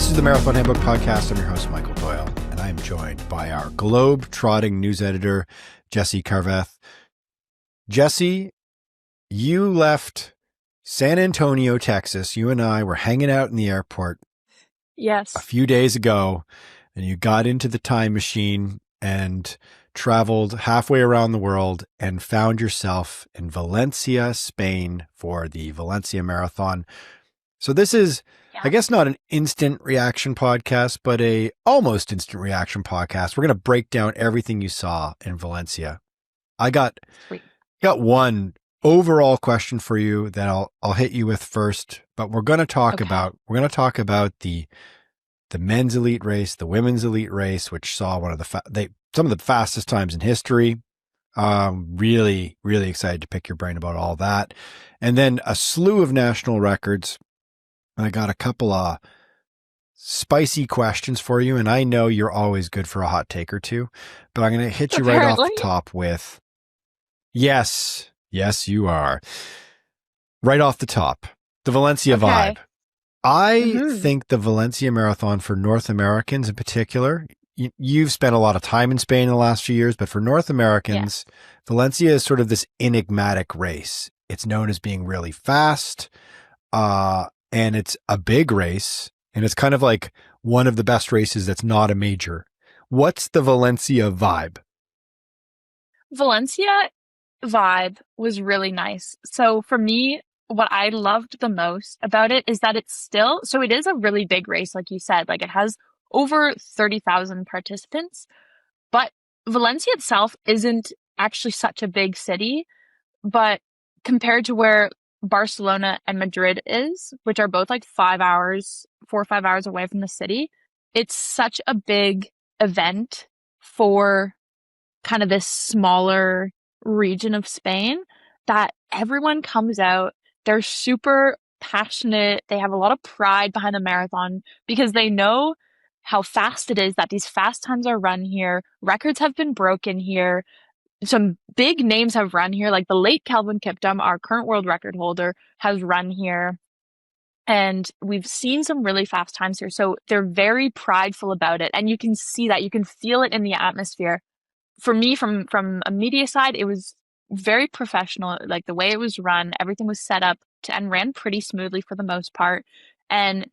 This is the Marathon Handbook Podcast. I'm your host, Michael Doyle, and I am joined by our globe-trotting news editor, Jessy Carveth. Jessy, you left San Antonio, Texas. You and I were hanging out in the airport a few days ago, and you got into the time machine and traveled halfway around the world and found yourself in Valencia, Spain for the Valencia Marathon. So this is, I guess, not an instant reaction podcast, but a almost instant reaction podcast. We're going to break down everything you saw in Valencia. I got one overall question for you that I'll hit you with first, but we're going to talk about the men's elite race, the women's elite race, which saw some of the fastest times in history. Really, really excited to pick your brain about all that. And then a slew of national records. I got a couple of spicy questions for you, and I know you're always good for a hot take or two, but I'm going to hit you right off the top with, yes, you are. Right off the top, the Valencia vibe. I think the Valencia Marathon for North Americans in particular, you've spent a lot of time in Spain in the last few years, but for North Americans, Valencia is sort of this enigmatic race. It's known as being really fast, and it's a big race, and it's kind of like one of the best races that's not a major. What's the Valencia vibe? Valencia vibe was really nice. So for me, what I loved the most about it is that it is a really big race, like you said. Like, it has over 30,000 participants, but Valencia itself isn't actually such a big city, but compared to where Barcelona and Madrid is, which are both like 4 or 5 hours away from the city, it's such a big event for kind of this smaller region of Spain that everyone comes out. They're super passionate. They have a lot of pride behind the marathon because they know how fast it is, that these fast times are run here. Records have been broken here. Some big names have run here, like the late Kelvin Kiptum, our current world record holder, has run here. And we've seen some really fast times here. So they're very prideful about it. And you can see that. You can feel it in the atmosphere. For me, from a media side, it was very professional. Like, the way it was run, everything was set up and ran pretty smoothly for the most part. And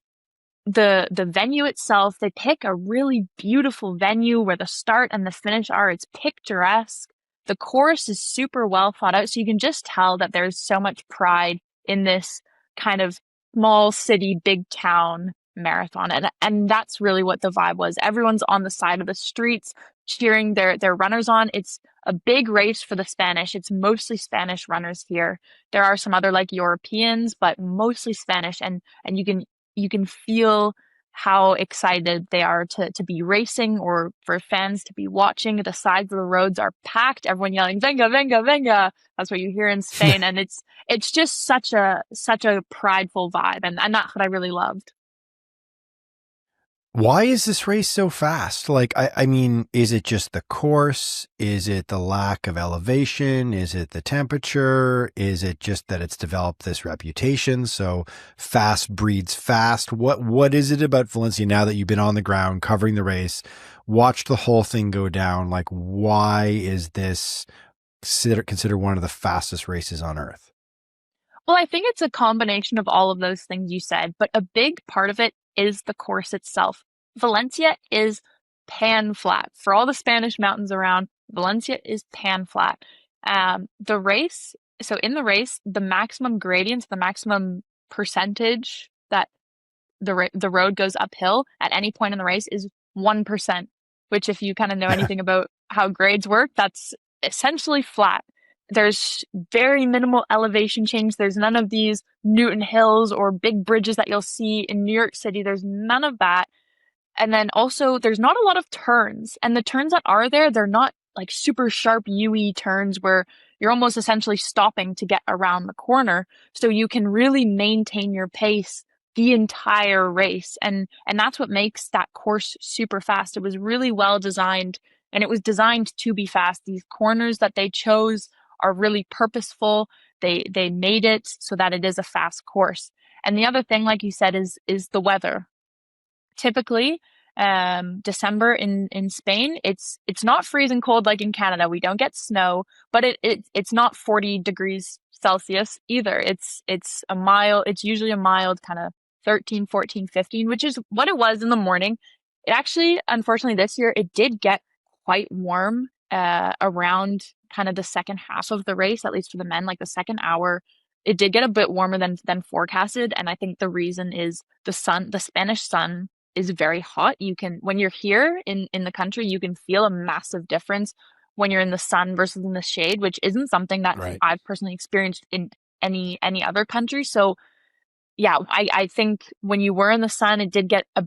the venue itself, they pick a really beautiful venue where the start and the finish are. It's picturesque. The course is super well thought out. So you can just tell that there's so much pride in this kind of small city, big town marathon. And that's really what the vibe was. Everyone's on the side of the streets cheering their runners on. It's a big race for the Spanish. It's mostly Spanish runners here. There are some other like Europeans, but mostly Spanish. And you can feel how excited they are to be racing, or for fans to be watching. The sides of the roads are packed, everyone yelling, "Venga, venga, venga." That's what you hear in Spain. And it's just such a prideful vibe. And that's what I really loved. Why is this race so fast? Like, I mean, is it just the course? Is it the lack of elevation? Is it the temperature? Is it just that it's developed this reputation? So fast breeds fast. What is it about Valencia now that you've been on the ground covering the race, watched the whole thing go down? Like, why is this considered one of the fastest races on earth? Well, I think it's a combination of all of those things you said, but a big part of it is the course itself. Valencia is pan flat. For all the Spanish mountains around, Valencia is pan flat. In the race, the maximum gradients, the maximum percentage that the road goes uphill at any point in the race is 1%, which, if you kind of know anything about how grades work, that's essentially flat. There's very minimal elevation change. There's none of these Newton Hills or big bridges that you'll see in New York City. There's none of that. And then also, there's not a lot of turns. And the turns that are there, they're not like super sharp U-y turns where you're almost essentially stopping to get around the corner. So you can really maintain your pace the entire race. And that's what makes that course super fast. It was really well designed, and it was designed to be fast. These corners that they chose are really purposeful. They made it so that it is a fast course. And the other thing, like you said, is the weather. typically December in Spain, it's not freezing cold like in Canada. We don't get snow, but it's not 40 degrees Celsius either. It's usually a mild kind of 13, 14, 15, which is what it was in the morning. It actually, unfortunately, this year it did get quite warm around kind of the second half of the race, at least for the men, like the second hour. It did get a bit warmer than forecasted, and I think the reason is the Spanish sun is very hot. When you're here in the country, you can feel a massive difference when you're in the sun versus in the shade, which isn't something that Right. I've personally experienced in any other country. So yeah, I think when you were in the sun, it did get a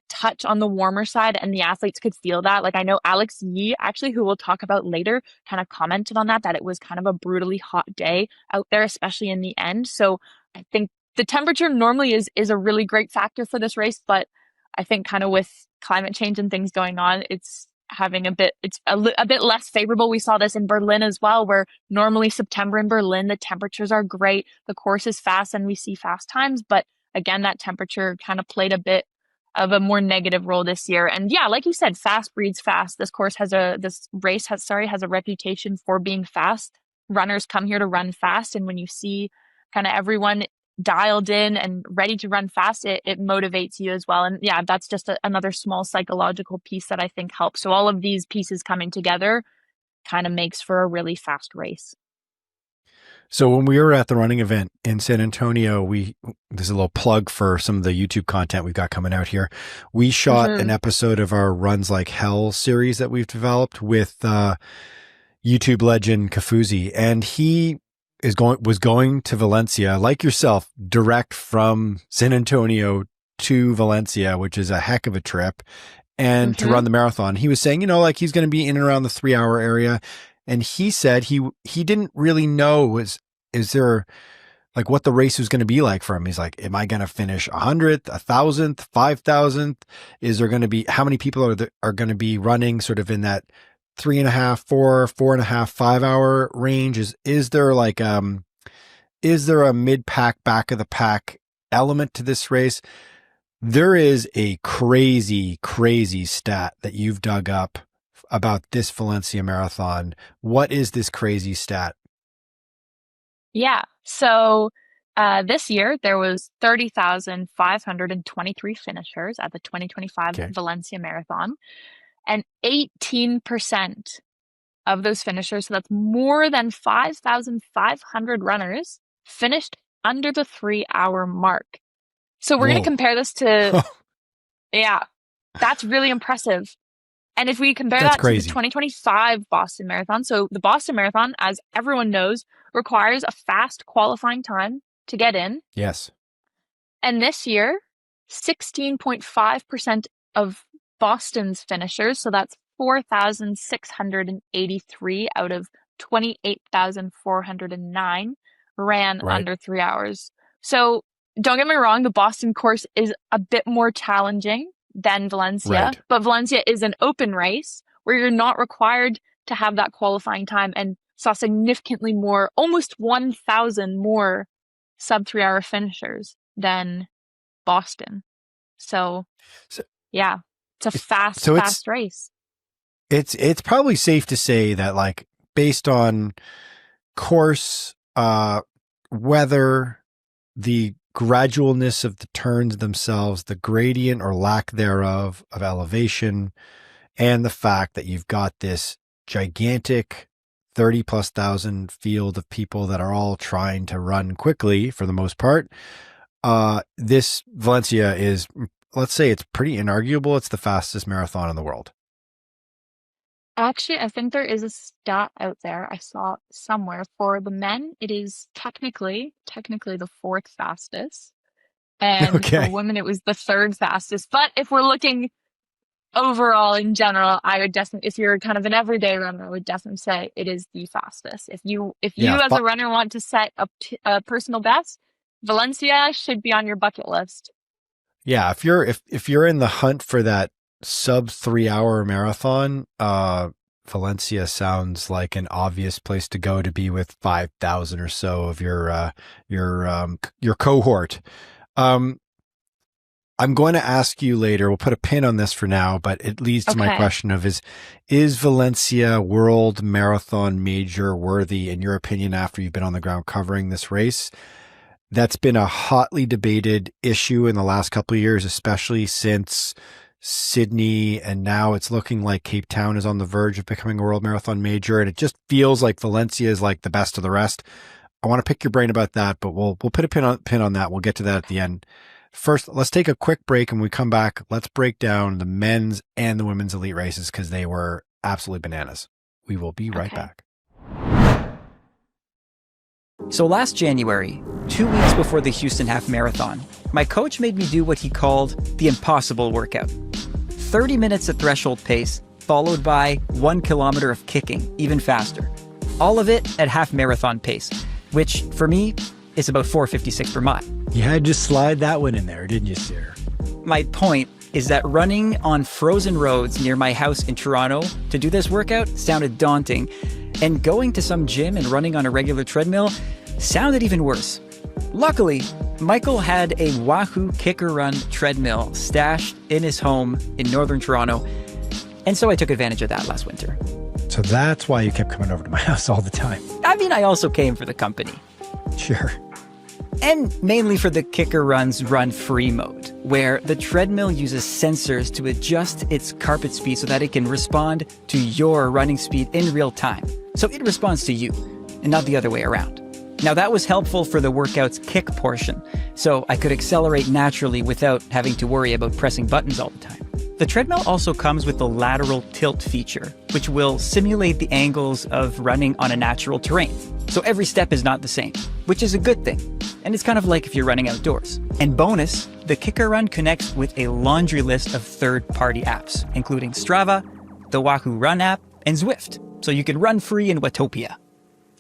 touch on the warmer side, and the athletes could feel that. Like I know Alex Yee, actually, who we'll talk about later, kind of commented on that it was kind of a brutally hot day out there, especially in the end. So I think the temperature normally is a really great factor for this race, but I think kind of with climate change and things going on, it's having a bit less favorable. We saw this in Berlin as well, where normally September in Berlin, the temperatures are great, the course is fast, and we see fast times. But again, that temperature kind of played a bit of a more negative role this year. And yeah, like you said, fast breeds fast. This race has a reputation for being fast. Runners come here to run fast, and when you see kind of everyone dialed in and ready to run fast, it motivates you as well. And yeah, that's just another small psychological piece that I think helps. So all of these pieces coming together kind of makes for a really fast race. So when we were at the running event in San Antonio, there's a little plug for some of the YouTube content we've got coming out here. We shot an episode of our Runs Like Hell series that we've developed with YouTube legend Kofuzi, and he was going to Valencia, like yourself, direct from San Antonio to Valencia, which is a heck of a trip, and to run the marathon. He was saying, he's going to be in and around the 3-hour area. And he said he didn't really know is there like what the race was going to be like for him. He's like, am I going to finish 100th, 1,000th, 5,000th? Is there going to be, how many people are going to be running sort of in that 3.5, 4.5, 5 hour range? Is there like, is there a mid-pack, back of the pack element to this race? There is a crazy, crazy stat that you've dug up about this Valencia Marathon. What is this crazy stat? Yeah. So this year there was 30,523 finishers at the 2025 Valencia Marathon, and 18% of those finishers, so that's more than 5,500 runners, finished under the 3-hour mark. So we're going to compare this to, yeah, that's really impressive. And if we compare that to the 2025 Boston Marathon, so the Boston Marathon, as everyone knows, requires a fast qualifying time to get in. Yes. And this year, 16.5% of Boston's finishers, so that's 4,683 out of 28,409, ran under 3 hours. So don't get me wrong, the Boston course is a bit more challenging than Valencia, but Valencia is an open race where you're not required to have that qualifying time, and saw significantly more, almost 1,000 more sub 3-hour finishers than Boston. So yeah, it's a fast race. It's probably safe to say that, like, based on course, weather, the gradualness of the turns themselves, the gradient or lack thereof of elevation, and the fact that you've got this gigantic 30,000+ field of people that are all trying to run quickly for the most part. This Valencia is, let's say it's pretty inarguable. It's the fastest marathon in the world. Actually, I think there is a stat out there I saw somewhere. For the men, it is technically the 4th fastest. And for women, it was the 3rd fastest. But if we're looking overall in general, I would definitely, if you're kind of an everyday runner, I would definitely say it is the fastest. If you as a runner want to set a personal best, Valencia should be on your bucket list. Yeah, if you're in the hunt for that sub 3-hour marathon, Valencia sounds like an obvious place to go, to be with 5,000 or so of your cohort. I'm going to ask you later. We'll put a pin on this for now, but it leads to my question of is Valencia World Marathon Major worthy, in your opinion, after you've been on the ground covering this race? That's been a hotly debated issue in the last couple of years, especially since Sydney, and now it's looking like Cape Town is on the verge of becoming a World Marathon Major, and it just feels like Valencia is like the best of the rest. I want to pick your brain about that, but we'll put a pin on that. We'll get to that at the end. First, let's take a quick break, and when we come back, let's break down the men's and the women's elite races because they were absolutely bananas. We will be right back. So last January, 2 weeks before the Houston Half Marathon, my coach made me do what he called the impossible workout. 30 minutes at threshold pace, followed by 1 kilometer of kicking, even faster. All of it at half marathon pace, which for me is about 4:56 per mile. You had to slide that one in there, didn't you, sir? My point is that running on frozen roads near my house in Toronto to do this workout sounded daunting, and going to some gym and running on a regular treadmill sounded even worse. Luckily, Michael had a Wahoo Kickr Run treadmill stashed in his home in northern Toronto, and so I took advantage of that last winter. So that's why you kept coming over to my house all the time. I mean, I also came for the company. Sure. And mainly for the Kickr Run's Run Free mode, where the treadmill uses sensors to adjust its carpet speed so that it can respond to your running speed in real time. So it responds to you, and not the other way around. Now that was helpful for the workout's kick portion, so I could accelerate naturally without having to worry about pressing buttons all the time. The treadmill also comes with the lateral tilt feature, which will simulate the angles of running on a natural terrain. So every step is not the same, which is a good thing. And it's kind of like if you're running outdoors. And bonus, the Kickr Run connects with a laundry list of third-party apps, including Strava, the Wahoo Run app, and Zwift, so you can run free in Watopia.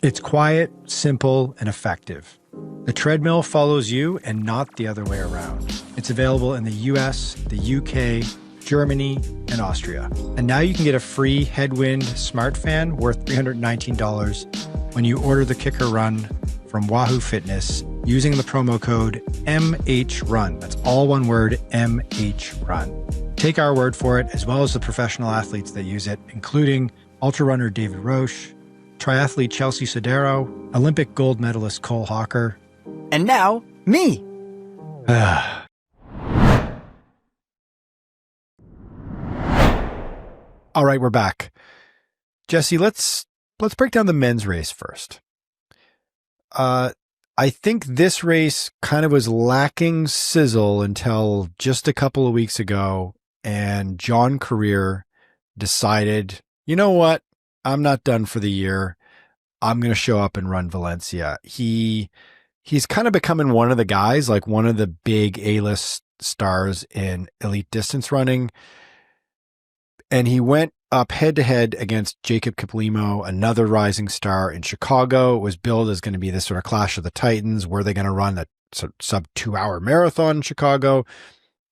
It's quiet, simple, and effective. The treadmill follows you and not the other way around. It's available in the US, the UK, Germany, and Austria. And now you can get a free Headwind smart fan worth $319 when you order the Kickr Run from Wahoo Fitness using the promo code MHRUN. That's all one word, MHRUN. Take our word for it, as well as the professional athletes that use it, including ultra runner David Roche, triathlete Chelsea Sodero, Olympic gold medalist Cole Hawker. And now, me! All right, we're back. Jesse, let's break down the men's race first. I think this race kind of was lacking sizzle until just a couple of weeks ago, and John Korir decided, you know what? I'm not done for the year. I'm going to show up and run Valencia. He's kind of becoming one of the guys, like one of the big A-list stars in elite distance running. And he went up head-to-head against Jacob Kiplimo, another rising star in Chicago. It was billed as going to be this sort of clash of the titans. Were they going to run that sort of sub 2-hour marathon in Chicago?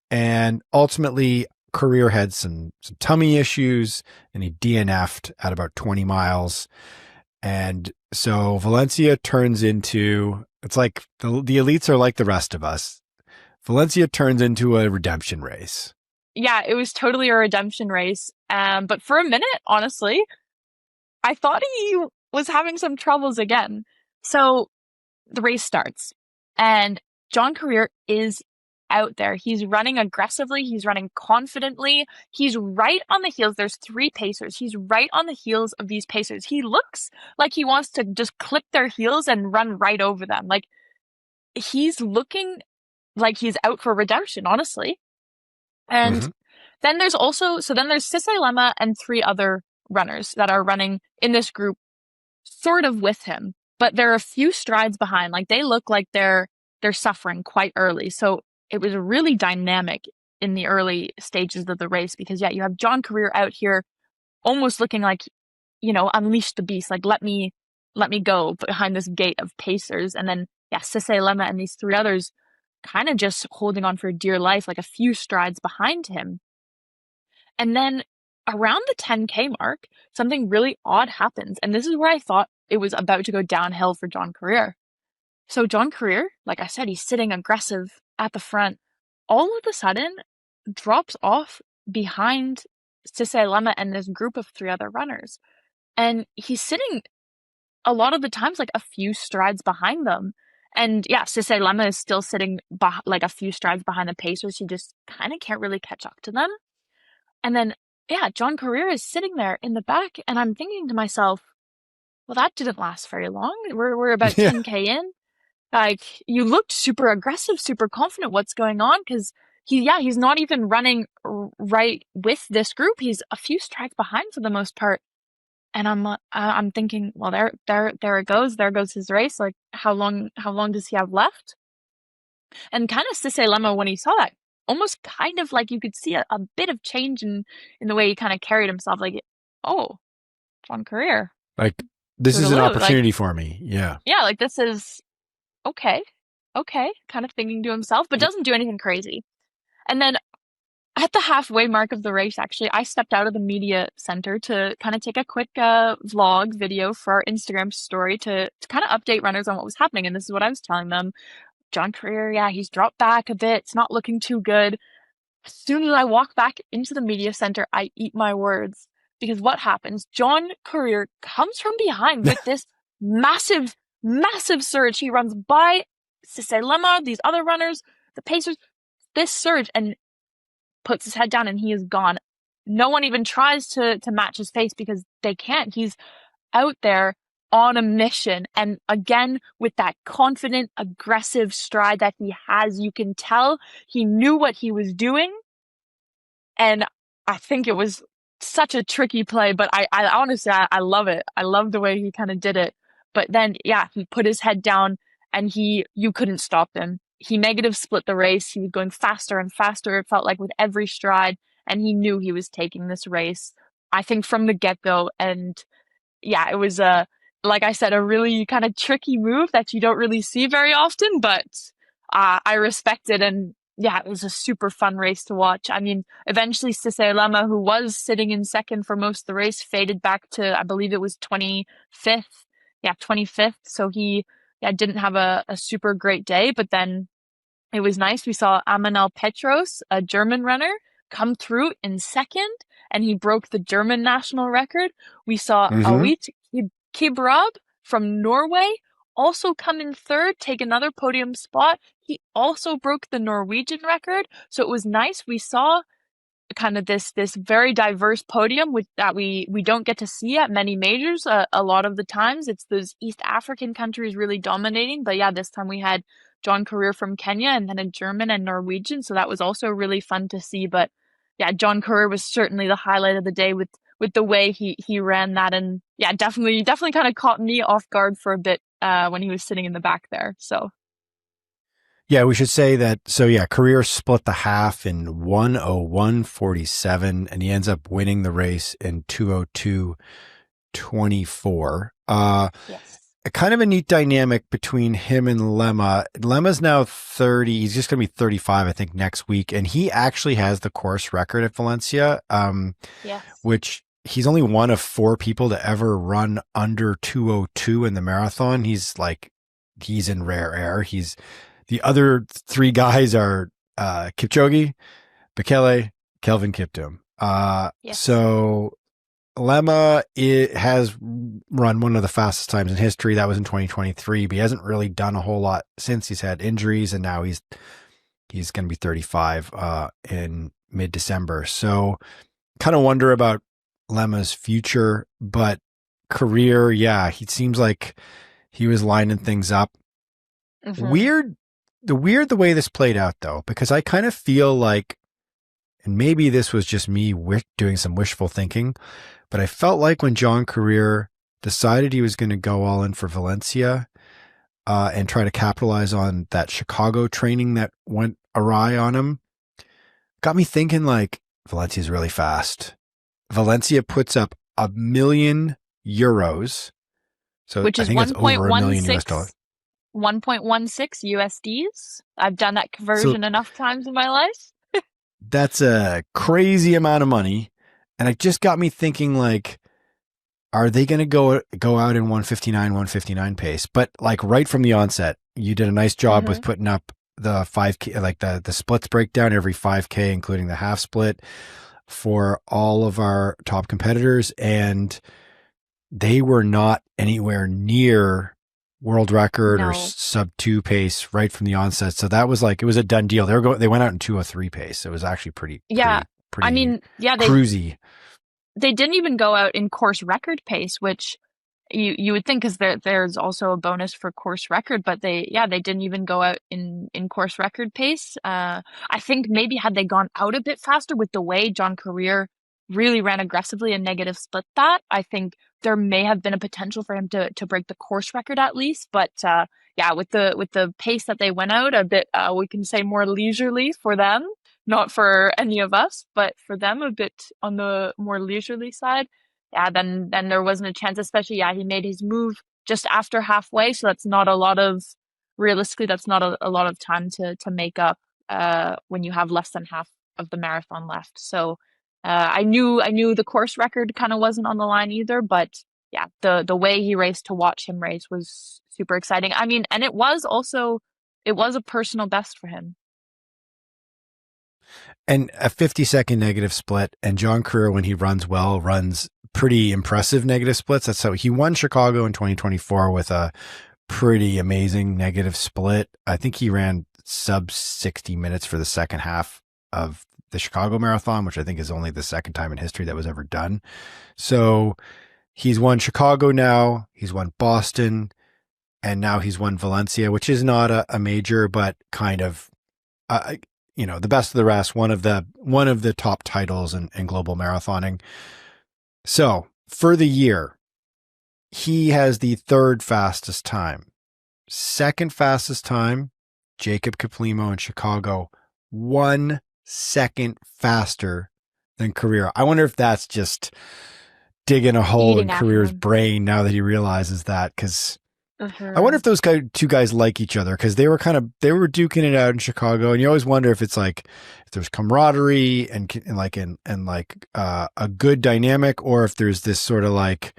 And ultimately, Korir had some tummy issues, and he DNF'd at about 20 miles. And so Valencia turns into, it's like the elites are like the rest of us. Valencia turns into a redemption race. Yeah, it was totally a redemption race. But for a minute, honestly, I thought he was having some troubles again. So the race starts, and John Korir is out there. He's running aggressively. He's running confidently. He's right on the heels. There's 3 pacers. He's right on the heels of these pacers. He looks like he wants to just clip their heels and run right over them. Like, he's looking like he's out for redemption, honestly. And then there's Sisay Lema and 3 other runners that are running in this group sort of with him, but they're a few strides behind. Like, they look like they're suffering quite early. So it was really dynamic in the early stages of the race because, yeah, you have John Korir out here almost looking like, unleash the beast, like let me go behind this gate of pacers. And then, yeah, Sisay Lema and these 3 others kind of just holding on for dear life, like a few strides behind him. And then around the 10K mark, something really odd happens. And this is where I thought it was about to go downhill for John Korir. So John Korir, like I said, he's sitting aggressive at the front, all of a sudden drops off behind Sisay Lema and this group of 3 other runners. And he's sitting a lot of the times like a few strides behind them. And yeah, Sisay Lema is still sitting like a few strides behind the pacers. He just kind of can't really catch up to them. And then, yeah, John Korir is sitting there in the back, and I'm thinking to myself, well, that didn't last very long. We're about 10K in. Like, you looked super aggressive, super confident. What's going on? Because he's not even running right with this group. He's a few strides behind for the most part. And I'm thinking, well, there it goes. There goes his race. Like, how long does he have left? And kind of Sisay Lema, when he saw that, almost kind of like you could see a bit of change in the way he kind of carried himself. Like, oh, John Korir. Like, this is an opportunity for me. Yeah. Yeah, like, this is okay, kind of thinking to himself, but doesn't do anything crazy. And then at the halfway mark of the race, actually, I stepped out of the media center to kind of take a quick vlog video for our Instagram story to kind of update runners on what was happening. And this is what I was telling them. John Korir, yeah, he's dropped back a bit. It's not looking too good. As soon as I walk back into the media center, I eat my words. Because what happens? John Korir comes from behind with this massive, massive surge. He runs by Sisay Lema, these other runners, the pacers, this surge, and puts his head down, and he is gone. No one even tries to match his pace because they can't. He's out there on a mission. And again, with that confident, aggressive stride that he has, you can tell he knew what he was doing. And I think it was such a tricky play, but I honestly, I love it. I love the way he kind of did it. But then, yeah, he put his head down, and you couldn't stop him. He negative split the race. He was going faster and faster, it felt like, with every stride. And he knew he was taking this race, I think, from the get-go. And yeah, it was like I said, a really kind of tricky move that you don't really see very often, but I respect it. And yeah, it was a super fun race to watch. I mean, eventually Sisay Lema, who was sitting in second for most of the race, faded back to, I believe it was 25th. Yeah, 25th. So he didn't have a super great day, but then it was nice. We saw Amanal Petros, a German runner, come through in second, and he broke the German national record. We saw Awit Kibrab from Norway also come in third, take another podium spot. He also broke the Norwegian record. So it was nice. We saw kind of this very diverse podium that we don't get to see at many majors. A lot of the times it's those East African countries really dominating. But yeah, this time we had John Korir from Kenya and then a German and Norwegian. So that was also really fun to see. But yeah, John Korir was certainly the highlight of the day with the way he ran that. And yeah, definitely kind of caught me off guard for a bit when he was sitting in the back there. So yeah, we should say that. So yeah, Korir split the half in 1:01:47, and he ends up winning the race in 2:02:24. Yes. Kind of a neat dynamic between him and Lema. Lema's now 30. He's just going to be 35, I think, next week. And he actually has the course record at Valencia, yes, which he's only one of 4 people to ever run under 2:02 in the marathon. He's in rare air. The other 3 guys are Kipchoge, Bekele, Kelvin Kiptum. yes. So Lema has run one of the fastest times in history. That was in 2023, but he hasn't really done a whole lot since. He's had injuries, and now he's going to be 35 in mid-December. So kind of wonder about Lema's future, but Korir, yeah, he seems like he was lining things up. Mm-hmm. The way this played out, though, because I kind of feel like, and maybe this was just me doing some wishful thinking, but I felt like when John Korir decided he was going to go all in for Valencia and try to capitalize on that Chicago training that went awry on him, got me thinking, like, Valencia's really fast. Valencia puts up €1 million. So which is I think it's over $1 million. 1.16 USDs. I've done that conversion enough times in my life. That's a crazy amount of money. And it just got me thinking, like, are they going to go out in 159 pace? But like right from the onset, you did a nice job with putting up the 5K, like the splits breakdown every 5K, including the half split for all of our top competitors. And they were not anywhere near world record or No. sub 2 pace right from the onset. So that was like, it was a done deal. They went out in 2:03 pace. It was actually pretty I mean, yeah, cruisy. they didn't even go out in course record pace, which you would think, because there's also a bonus for course record, but they didn't even go out in course record pace. I think maybe had they gone out a bit faster with the way John Korir really ran aggressively and negative split that, I think there may have been a potential for him to break the course record at least. But with the pace that they went out, a bit we can say more leisurely for them, not for any of us, but for them a bit on the more leisurely side. Yeah, then there wasn't a chance, especially, he made his move just after halfway. So that's not a lot of, realistically, that's not a lot of time to make up when you have less than half of the marathon left. So I knew the course record kind of wasn't on the line either, but yeah, the way he raced, to watch him race was super exciting. I mean, and it was a personal best for him. And a 50-second negative split. And John Korir, when he runs well, runs pretty impressive negative splits. That's how he won Chicago in 2024 with a pretty amazing negative split. I think he ran sub 60 minutes for the second half of the Chicago Marathon, which I think is only the second time in history that was ever done. So he's won Chicago now, he's won Boston, and now he's won Valencia, which is not a major, but kind of, the best of the rest, one of the top titles in global marathoning. So for the year, he has the third fastest time. Second fastest time, Jacob Kiplimo in Chicago, 1 second faster than Korir. I wonder if that's just digging a hole in Korir's brain now that he realizes that, because I wonder if those two guys like each other, because they were duking it out in Chicago, and you always wonder if it's like, if there's camaraderie and a good dynamic, or if there's this sort of like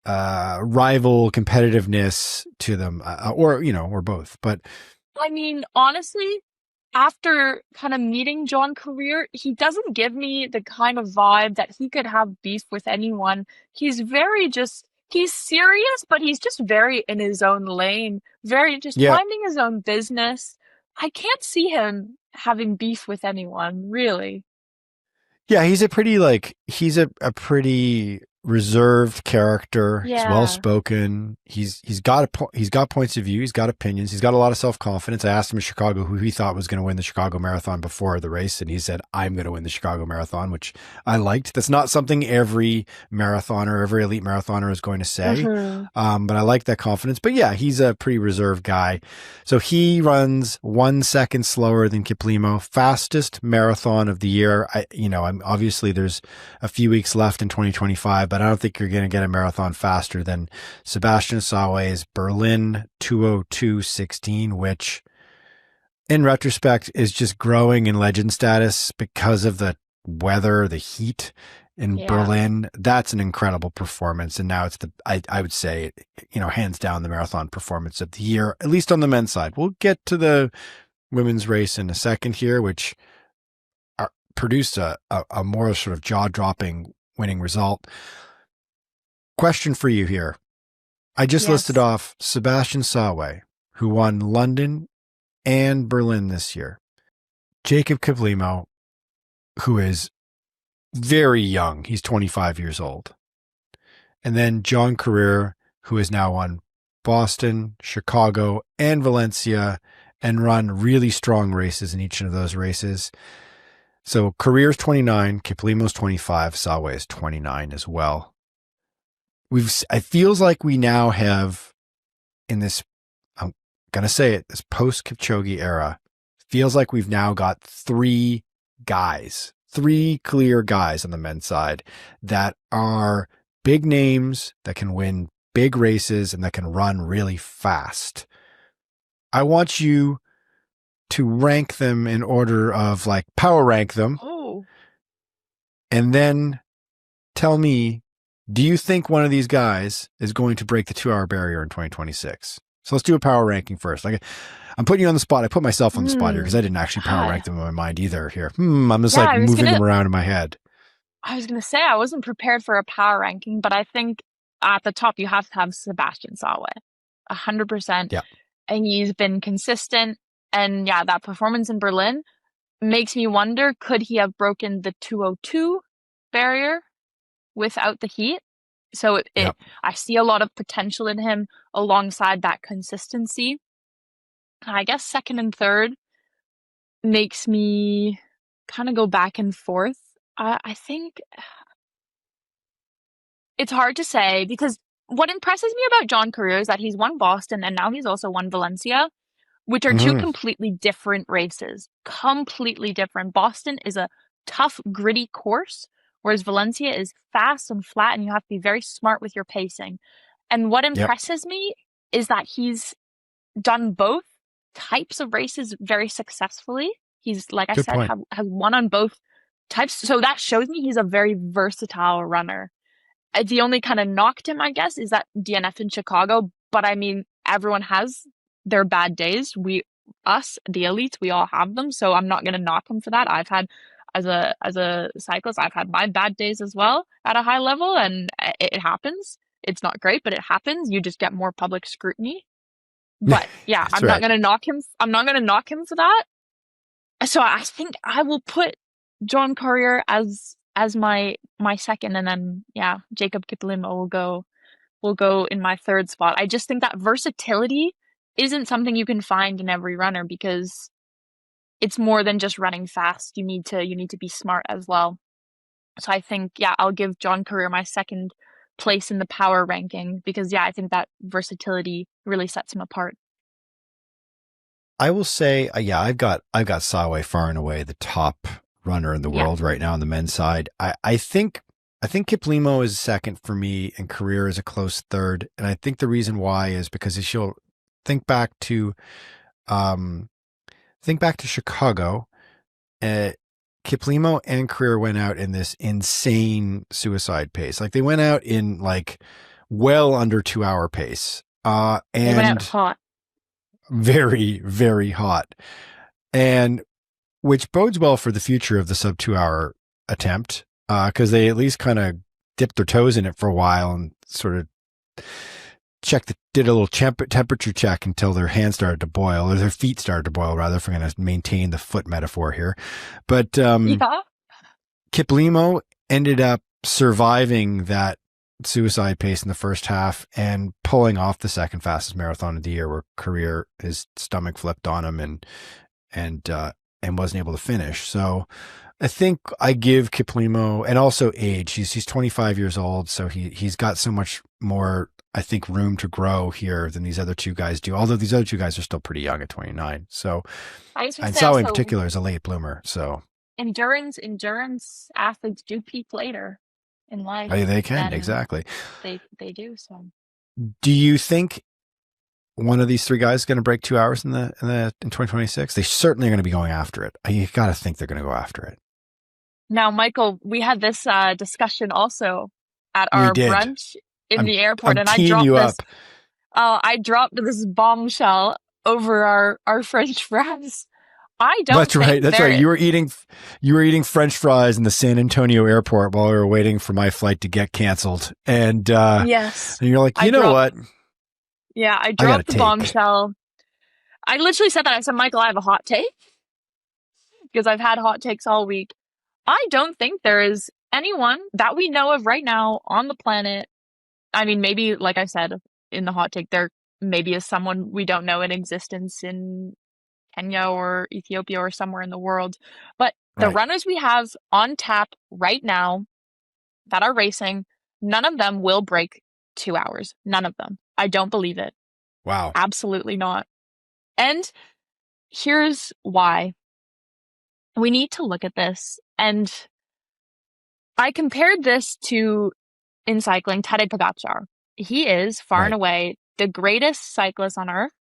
rival competitiveness to them, or both. But I mean, honestly, after kind of meeting John Korir, he doesn't give me the kind of vibe that he could have beef with anyone. He's serious, but he's just very in his own lane, minding his own business. I can't see him having beef with anyone, really. Yeah, he's a pretty reserved character. Yeah. He's well spoken. He's got points of view. He's got opinions. He's got a lot of self-confidence. I asked him in Chicago who he thought was going to win the Chicago Marathon before the race, and he said, "I'm going to win the Chicago Marathon," which I liked. That's not something every marathoner, every elite marathoner is going to say. But I like that confidence. But yeah, he's a pretty reserved guy. So he runs 1 second slower than Kiplimo, fastest marathon of the year. I'm obviously there's a few weeks left in 2025, but I don't think you're going to get a marathon faster than Sebastian Sauer's Berlin 2:02:16, which in retrospect is just growing in legend status because of the weather, the heat in Berlin. That's an incredible performance. And now it's I would say, hands down the marathon performance of the year, at least on the men's side. We'll get to the women's race in a second here, which produced a more sort of jaw-dropping winning result. Question for you here. I just listed off Sebastian Sauer, who won London and Berlin this year. Jacob Kiplimo, who is very young. He's 25 years old. And then John Korir, who has now won Boston, Chicago, and Valencia, and run really strong races in each of those races. So Korir's 29, Kiplimo's 25, Sauer is 29 as well. It feels like we now have, in this, I'm going to say it, this post-Kipchoge era, feels like we've now got three clear guys on the men's side that are big names, that can win big races, and that can run really fast. I want you to rank them in order of power rank them. Oh. And then tell me, do you think one of these guys is going to break the 2-hour barrier in 2026? So let's do a power ranking first. Like, I'm putting you on the spot. I put myself on the spot here because I didn't actually power rank them in my mind either here. I'm just like moving them around in my head. I was going to say, I wasn't prepared for a power ranking, but I think at the top, you have to have Sebastian Sawe, 100%. Yeah. And he's been consistent. And yeah, that performance in Berlin makes me wonder, could he have broken the 2:02 barrier without the heat? So I see a lot of potential in him alongside that consistency. I guess second and third makes me kind of go back and forth. I think it's hard to say, because what impresses me about John Korir is that he's won Boston and now he's also won Valencia, which are two completely different races. Completely different. Boston is a tough, gritty course, whereas Valencia is fast and flat, and you have to be very smart with your pacing. And what impresses me is that he's done both types of races very successfully. He's, like I said, has won on both types. So that shows me he's a very versatile runner. The only kind of knocked him, I guess, is that DNF in Chicago. But I mean, everyone has their bad days. The elites, we all have them. So I'm not going to knock him for that. I've had, as a cyclist, I've had my bad days as well at a high level, and it happens. It's not great, but it happens. You just get more public scrutiny. But yeah, I'm not going to knock him. I'm not going to knock him for that. So I think I will put John Korir as my second, and then Jacob Kiplimo will go in my third spot. I just think that versatility isn't something you can find in every runner, because it's more than just running fast. You need to be smart as well. So I think I'll give John Korir my second place in the power ranking, because I think that versatility really sets him apart. I will say, I've got Sawe far and away the top runner in the world right now on the men's side. I think Kiplimo is second for me, and Korir is a close third. And I think the reason why is because if you'll think back to Chicago, Kiplimo and Korir went out in this insane suicide pace. Like, they went out in like well under 2 hour pace. And they went out hot. Very, very hot. And which bodes well for the future of the sub 2 hour attempt, because they at least kind of dipped their toes in it for a while and sort of did a little temperature check until their hands started to boil, or their feet started to boil, rather, if we're going to maintain the foot metaphor here. But Kiplimo ended up surviving that suicide pace in the first half and pulling off the second fastest marathon of the year, where Korir, his stomach flipped on him and wasn't able to finish. So I think I give Kiplimo, and also age. He's 25 years old, so he's got so much more, I think, room to grow here than these other two guys do. Although these other two guys are still pretty young at 29. So, and Sawe in particular is a late bloomer. So endurance athletes do peak later in life. They can, exactly. They do. So, do you think one of these three guys is going to break 2 hours in 2026? They certainly are going to be going after it. You got to think they're going to go after it. Now, Michael, we had this discussion also at our brunch in the airport, and I dropped this bombshell over our French fries. That's right. You were eating French fries in the San Antonio airport while we were waiting for my flight to get canceled. And yes, and you're like, you know what? Yeah, I dropped the bombshell. I literally said that. I said, Michael, I have a hot take, because I've had hot takes all week. I don't think there is anyone that we know of right now on the planet. I mean, maybe, like I said, in the hot take, there maybe is someone we don't know in existence in Kenya or Ethiopia or somewhere in the world. But the runners we have on tap right now that are racing, none of them will break 2 hours. None of them. I don't believe it. Wow. Absolutely not. And here's why. We need to look at this. And I compared this to, in cycling, Tadej Pogačar. He is far and away the greatest cyclist on earth.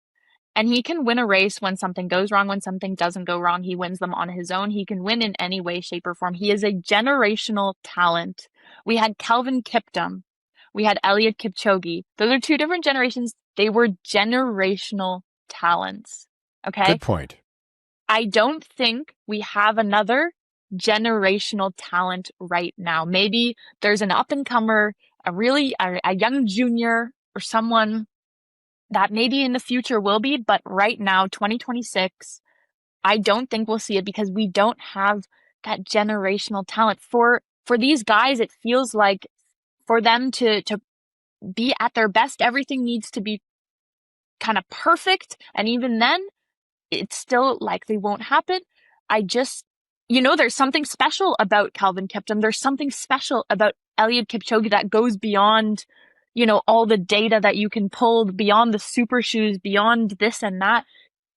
And he can win a race when something goes wrong, when something doesn't go wrong. He wins them on his own. He can win in any way, shape, or form. He is a generational talent. We had Kelvin Kiptum. We had Eliud Kipchoge. Those are two different generations. They were generational talents. Okay. Good point. I don't think we have another generational talent right now. Maybe there's an up and comer, a young junior or someone that maybe in the future will be, but right now, 2026, I don't think we'll see it because we don't have that generational talent. For these guys, it feels like for them to be at their best, everything needs to be kind of perfect. And even then, it still likely won't happen. There's something special about Kelvin Kiptum. There's something special about Eliud Kipchoge that goes beyond, all the data that you can pull, beyond the super shoes, beyond this and that.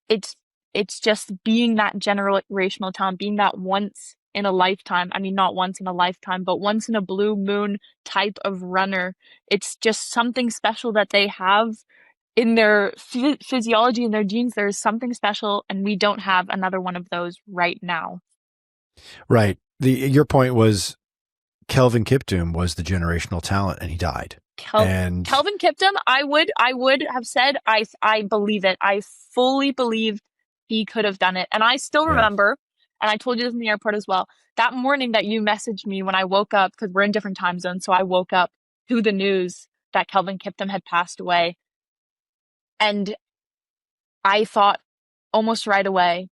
It's just being that generational talent, being that once in a lifetime. I mean, not once in a lifetime, but once in a blue moon type of runner. It's just something special that they have in their physiology, in their genes. There's something special, and we don't have another one of those right now. Right. Your point was Kelvin Kiptum was the generational talent, and he died. Kelvin Kiptum, I would have said, I believe it. I fully believe he could have done it. And I still remember, and I told you this in the airport as well, that morning that you messaged me when I woke up, because we're in different time zones. So I woke up to the news that Kelvin Kiptum had passed away. And I thought almost right away,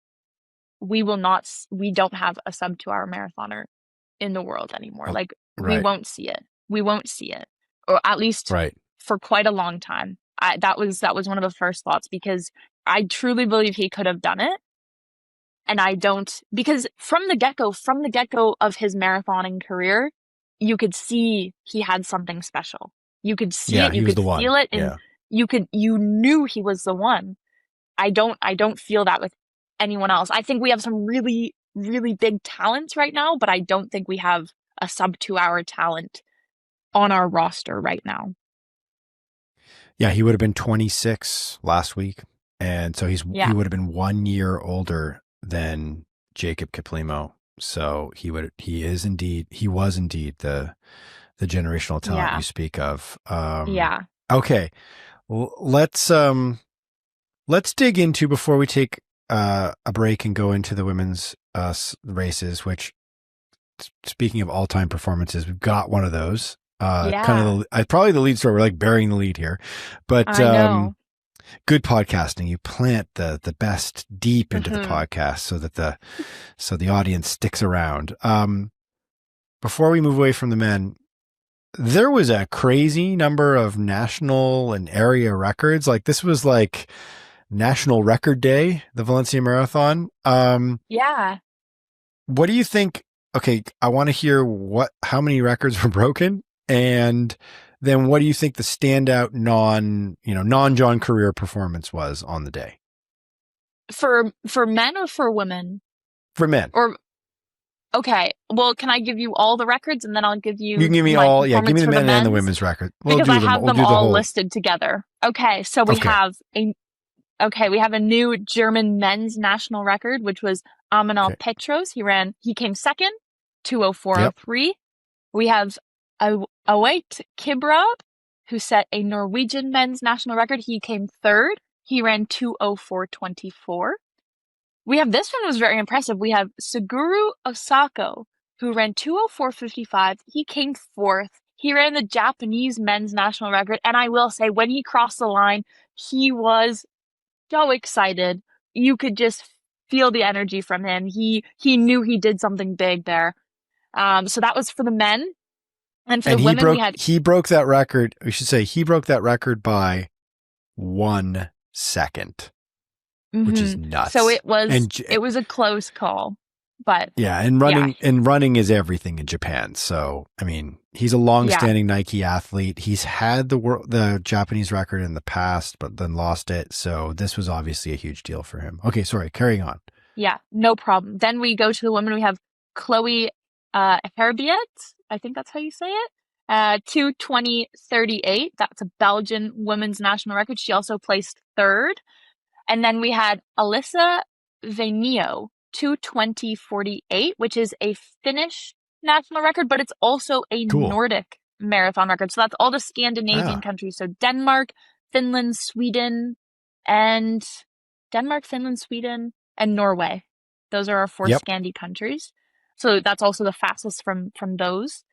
we don't have a sub 2 hour marathoner in the world anymore. We won't see it. We won't see it. Or at least for quite a long time. That was one of the first thoughts, because I truly believe he could have done it. And I don't, because from the get-go of his marathoning career, you could see he had something special. You could see it, you could feel it, and you knew he was the one. I don't feel that with anyone else. I think we have some really, really big talents right now, but I don't think we have a sub 2 hour talent on our roster right now. Yeah, he would have been 26 last week. And so he would have been 1 year older than Jacob Kiplimo. So he was indeed the generational talent you speak of. Okay. Let's dig into, before we take a break and go into the women's races, which, speaking of all-time performances, we've got one of those. Kind of probably the lead story. We're like burying the lead here, but good podcasting. You plant the best deep into the podcast so the audience sticks around. Before we move away from the men, there was a crazy number of national and area records. Like, this was like National Record Day, the Valencia Marathon. What do you think? Okay, I want to hear how many records were broken, and then what do you think the standout non-John Korir performance was on the day? For men or for women? For men. Okay. Well, can I give you all the records, and then I'll give you? You can give me all. Yeah, give me the men and the women's record. Because I have them all listed together. Okay, so we have a new German men's national record, which was Amanal Petros. He came second, 2:04:03. We have Wahoo Kickr Run, who set a Norwegian men's national record. He came third. He ran 2:04:24. We have, this one was very impressive. We have Suguru Osako, who ran 2:04:55. He came fourth. He ran the Japanese men's national record. And I will say, when he crossed the line, he was so excited. You could just feel the energy from him. He knew he did something big there. So that was for the men. And for the women, he broke that record. We should say he broke that record by 1 second, which is nuts. So it was a close call, but and running is everything in Japan. So, I mean, he's a long-standing Nike athlete. He's had the Japanese record in the past, but then lost it. So this was obviously a huge deal for him. Okay, sorry, carrying on. Yeah, no problem. Then we go to the women. We have Chloe Herbiet. I think that's how you say it. 2:20:38. That's a Belgian women's national record. She also placed third. And then we had Alyssa Vainio, 2:20:48, which is a Finnish national record, but it's also a Nordic marathon record. So that's all the Scandinavian countries. So Denmark, Finland, Sweden, and Norway. Those are our 4 Scandi countries. So that's also the fastest from those.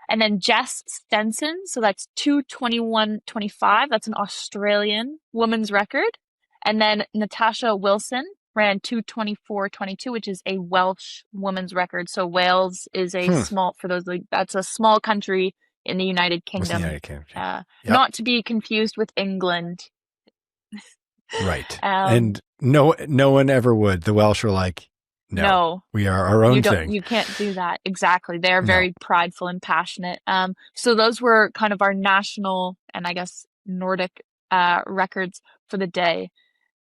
And then Jess Stenson, so that's 2:21:25. That's an Australian women's record. And then Natasha Wilson ran 2:24:22, which is a Welsh women's record. So Wales is a that's a small country in the United Kingdom. Not to be confused with England. Right. And no one ever would. The Welsh were like, no, we are our own thing. You can't do that. Exactly. They're very prideful and passionate. So those were kind of our national and I guess Nordic records for the day.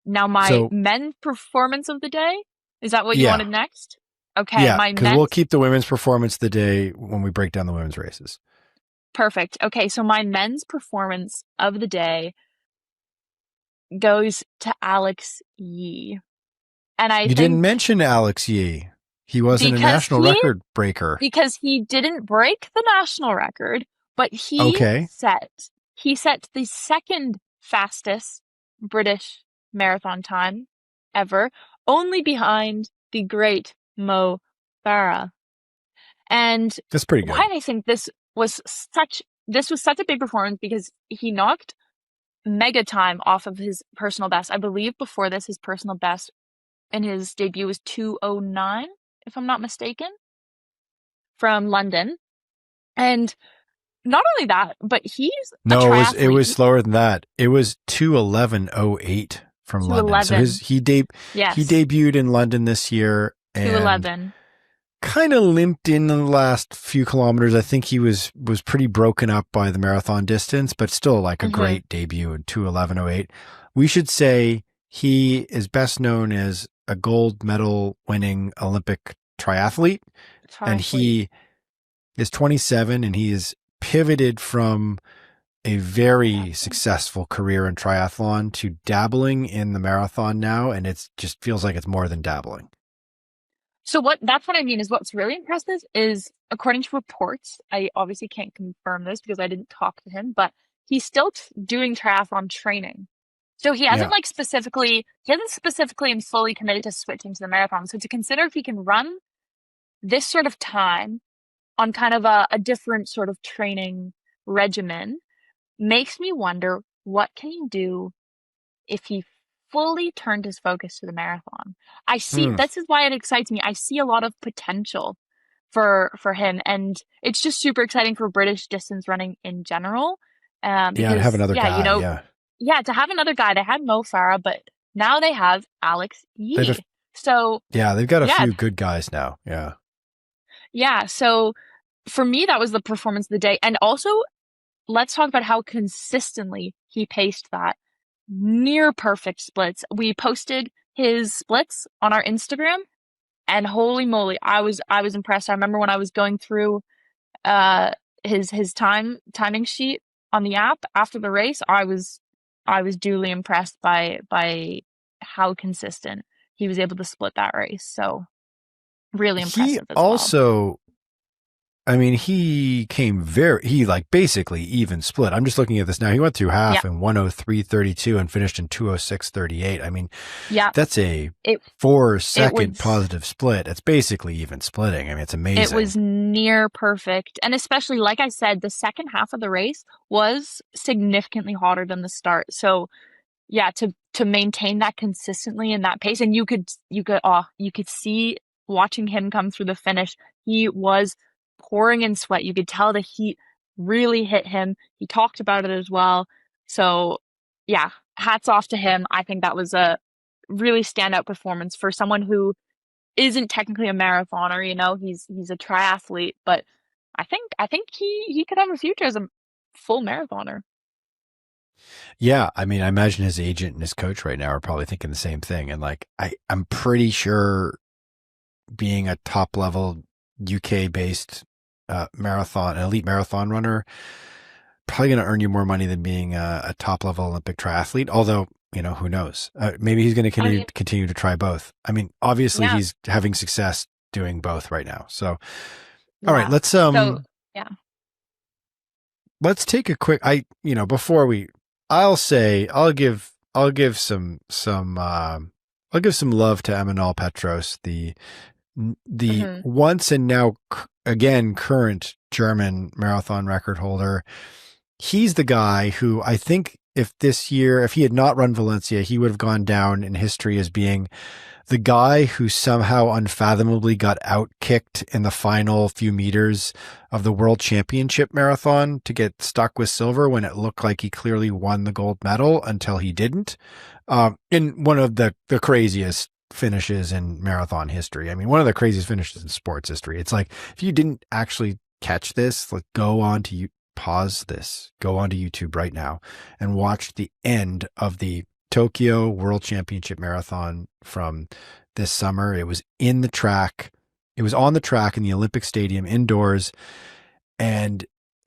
Now my men's performance of the day, is that what you wanted next? Okay. Yeah, because we'll keep the women's performance of the day when we break down the women's races. Perfect. Okay, so my men's performance of the day goes to Alex Yee. And you didn't mention Alex Yee. He wasn't a national record breaker. Because he didn't break the national record, but he set the second fastest British marathon time ever, only behind the great Mo Farah. And that's pretty good. Why I think this was such a big performance because he knocked mega time off of his personal best. I believe before this, his personal best in his debut was 2:09, if I'm not mistaken, from London. And not only that, but he's it was slower than that. It was 2:11:08 from London. So he debuted in London this year and 2:11. Kind of limped in the last few kilometers. I think he was pretty broken up by the marathon distance, but still like a great debut in 2:11:08. We should say he is best known as a gold medal winning Olympic triathlete. And he is 27 and he is pivoted from a very successful career in triathlon to dabbling in the marathon now. And it just feels like it's more than dabbling. So that's what I mean is what's really impressive is according to reports, I obviously can't confirm this because I didn't talk to him, but he's still doing triathlon training. So he hasn't specifically and fully committed to switching to the marathon. So to consider if he can run this sort of time on kind of a different sort of training regimen makes me wonder what can he do if he fully turned his focus to the marathon. I see, this is why it excites me. I see a lot of potential for him and it's just super exciting for British distance running in general. Because, to have another guy, to have another guy. They had Mo Farah, but now they have Alex Yee. They've got a few good guys now. Yeah. Yeah. So for me, that was the performance of the day. And also, let's talk about how consistently he paced that. Near perfect splits. We posted his splits on our Instagram and holy moly, I was impressed. I remember when I was going through his timing sheet on the app after the race, I was duly impressed by how consistent he was able to split that race. So really impressive as well. I mean, he basically even split. I'm just looking at this now. He went through half in 1:03:32 and finished in 2:06:38. I mean, that's a 4-second positive split. It's basically even splitting. I mean, it's amazing. It was near perfect. And especially, like I said, the second half of the race was significantly hotter than the start. So to maintain that consistently in that pace, and you could see watching him come through the finish, he was pouring in sweat. You could tell the heat really hit him. He talked about it as well. So hats off to him. I think that was a really standout performance for someone who isn't technically a marathoner. He's a triathlete, but I think he could have a future as a full marathoner. Yeah, I mean, I imagine his agent and his coach right now are probably thinking the same thing. And I'm pretty sure being a top level UK based elite marathon runner, probably going to earn you more money than being a top level Olympic triathlete. Although, who knows? Maybe he's going to continue to try both. I mean, obviously he's having success doing both right now. So, all right, let's let's take a quick, before I'll give some love to Amanal Petros, the once and now again current German marathon record holder. He's the guy who I think if he had not run Valencia, he would have gone down in history as being the guy who somehow unfathomably got out-kicked in the final few meters of the World Championship marathon to get stuck with silver when it looked like he clearly won the gold medal until he didn't. In one of the craziest finishes in marathon history. I mean, one of the craziest finishes in sports history. It's like, if you didn't actually catch this, like pause this, go onto YouTube right now and watch the end of the Tokyo World Championship Marathon from this summer. It was in the track. It was on the track in the Olympic Stadium indoors. And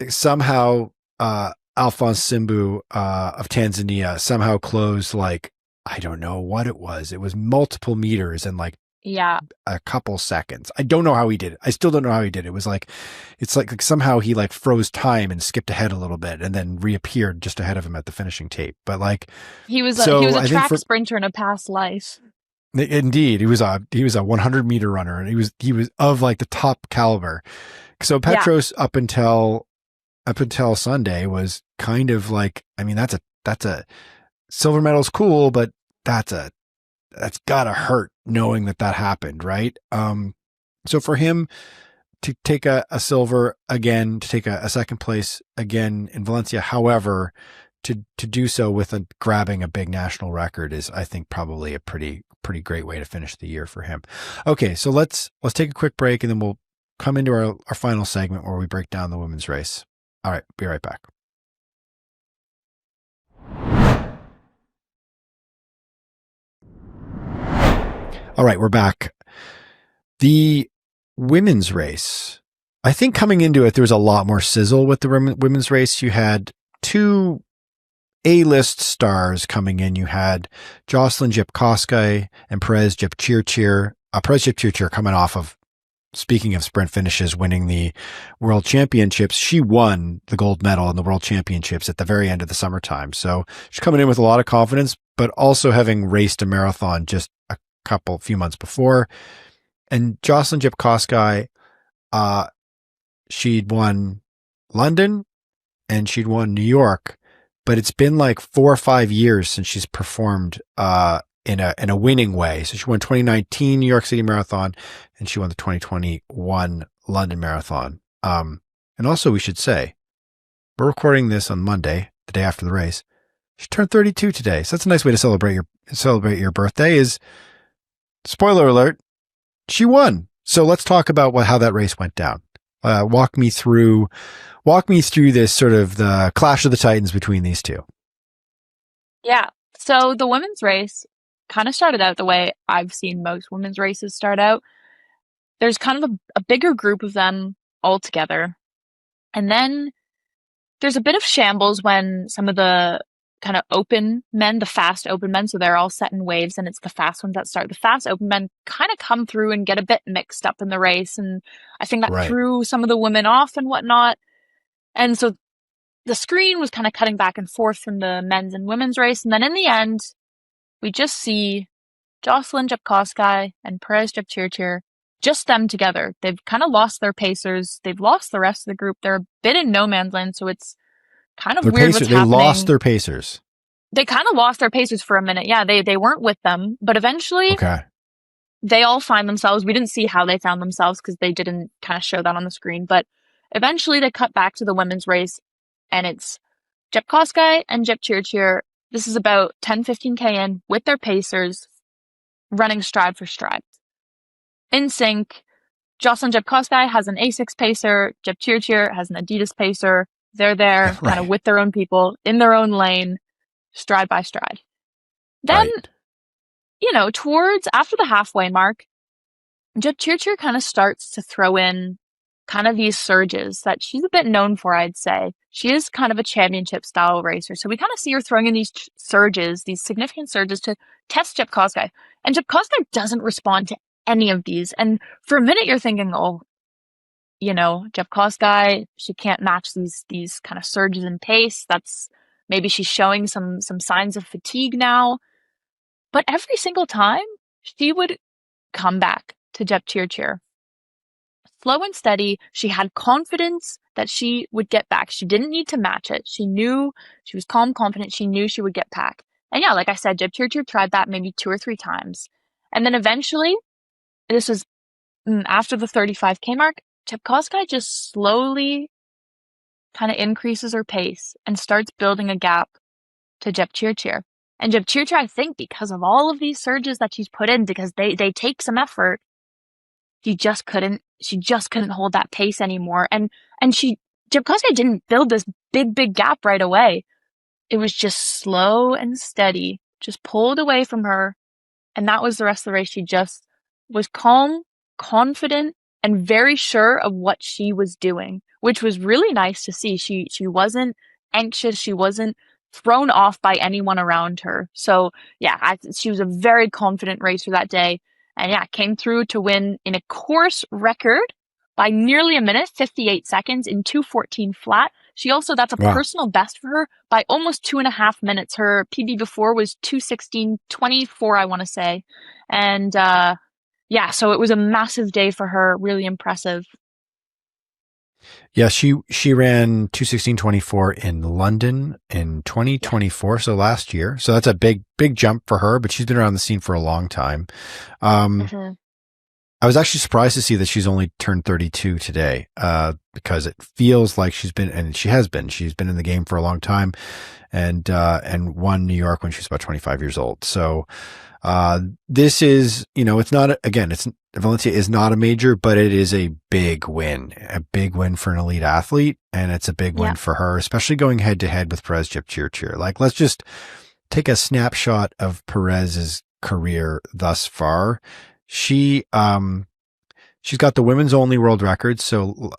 somehow, Alphonse Simbu, of Tanzania somehow closed like, I don't know what it was. It was multiple meters and like a couple seconds. I don't know how he did it. I still don't know how he did it. It was like, it's like somehow he like froze time and skipped ahead a little bit and then reappeared just ahead of him at the finishing tape. But like, he was a track sprinter in a past life. Indeed. He was a 100-meter runner, and he was of like the top caliber. So Petros up until Sunday was kind of like, I mean, that's a silver medal's cool, but that's gotta hurt knowing that happened, right? So for him to take a silver again, to take a second place again in Valencia, however, to do so with grabbing a big national record is, I think, probably a pretty great way to finish the year for him. Okay, so let's take a quick break, and then we'll come into our final segment where we break down the women's race. All right, be right back. All right, we're back. The women's race, I think coming into it, there was a lot more sizzle with the women's race. You had two A-list stars coming in. You had Joyciline Jepkosgei and Jepchirchir. Jepchirchir coming off of, speaking of sprint finishes, winning the world championships. She won the gold medal in the world championships at the very end of the summertime. So she's coming in with a lot of confidence, but also having raced a marathon just a few months before. And Joyciline Jepkosgei, she'd won London and she'd won New York, but it's been like 4 or 5 years since she's performed in a winning way. So she won 2019 New York City Marathon, and she won the 2021 London Marathon. And also, we should say, we're recording this on Monday, the day after the race. She turned 32 today, so that's a nice way to celebrate your birthday. Is, spoiler alert, she won. So let's talk about how that race went down. Walk me through this sort of the clash of the titans between these two. Yeah. So the women's race kind of started out the way I've seen most women's races start out. There's kind of a bigger group of them all together. And then there's a bit of shambles when some of the kind of open men, the fast open men, so they're all set in waves and it's the fast ones that start. The fast open men kind of come through and get a bit mixed up in the race. And I think that threw some of the women off and whatnot. And so the screen was kind of cutting back and forth from the men's and women's race. And then in the end, we just see Joyciline Jepkosgei and Jepchirchir, just them together. They've kind of lost their pacers. They've lost the rest of the group. They're a bit in no man's land, so it's kind of weird what's happening. They lost their pacers. They kind of lost their pacers for a minute. Yeah, they weren't with them, but eventually they all find themselves. We didn't see how they found themselves because they didn't kind of show that on the screen, but eventually they cut back to the women's race, and it's Jepkosgei and Jepchirchir. This is about 10-15K in with their pacers, running stride for stride. In sync, Joyciline Jepkosgei has an Asics pacer, Jepchirchir has an Adidas pacer. They're there kind of with their own people, in their own lane, stride by stride. Then, towards after the halfway mark, Jepchirchir kind of starts to throw in kind of these surges that she's a bit known for, I'd say. She is kind of a championship style racer. So we kind of see her throwing in these surges, these significant surges to test Jepkosgei. And Jepkosgei doesn't respond to any of these. And for a minute, you're thinking, oh, Jepkosgei, she can't match these kind of surges in pace. Maybe she's showing some signs of fatigue now. But every single time, she would come back to Jepchirchir. Slow and steady, she had confidence that she would get back. She didn't need to match it. She knew, she was calm, confident, she knew she would get back. And yeah, like I said, Jepchirchir tried that maybe 2 or 3 times. And then eventually, this was after the 35K mark, Jepkosgei just slowly kind of increases her pace and starts building a gap to Jepchirchir. And Jepchirchir, I think, because of all of these surges that she's put in, because they take some effort, she just couldn't hold that pace anymore. And Jepkosgei didn't build this big gap right away. It was just slow and steady, just pulled away from her. And that was the rest of the race. She just was calm, confident, and very sure of what she was doing, which was really nice to see. She wasn't anxious. She wasn't thrown off by anyone around her. So yeah, she was a very confident racer that day. And yeah, came through to win in a course record by nearly a minute, 58 seconds in 2:14 flat. That's a personal best for her by almost 2.5 minutes. Her PB before was 2:16.24, I want to say. And yeah, so it was a massive day for her, really impressive. Yeah, she ran 2:16.24 in London in 2024, so last year. So that's a big jump for her, but she's been around the scene for a long time. I was actually surprised to see that she's only turned 32 today, because it feels like she's been in the game for a long time, and won New York when she was about 25 years old. So this is, Valencia is not a major, but it is a big win for an elite athlete. And it's a big win for her, especially going head to head with Perez Jepchirchir. Like, let's just take a snapshot of Perez's career thus far. She's got the women's only world record. So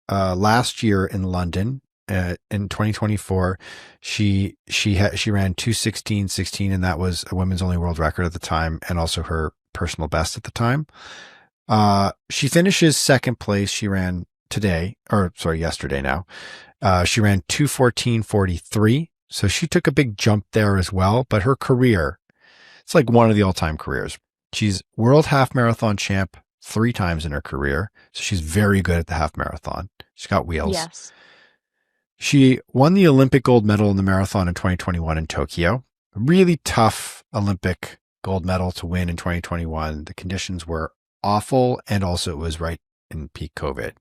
last year in London, in 2024, she ran 2:16.16, and that was a women's only world record at the time, and also her personal best at the time. She finishes second place. She ran yesterday now. She ran 2:14.43. So she took a big jump there as well, but her career, it's like one of the all-time careers. She's world half marathon champ 3 times in her career. So she's very good at the half marathon. She's got wheels. Yes. She won the Olympic gold medal in the marathon in 2021 in Tokyo. A really tough Olympic gold medal to win in 2021. The conditions were awful, and also it was right in peak COVID.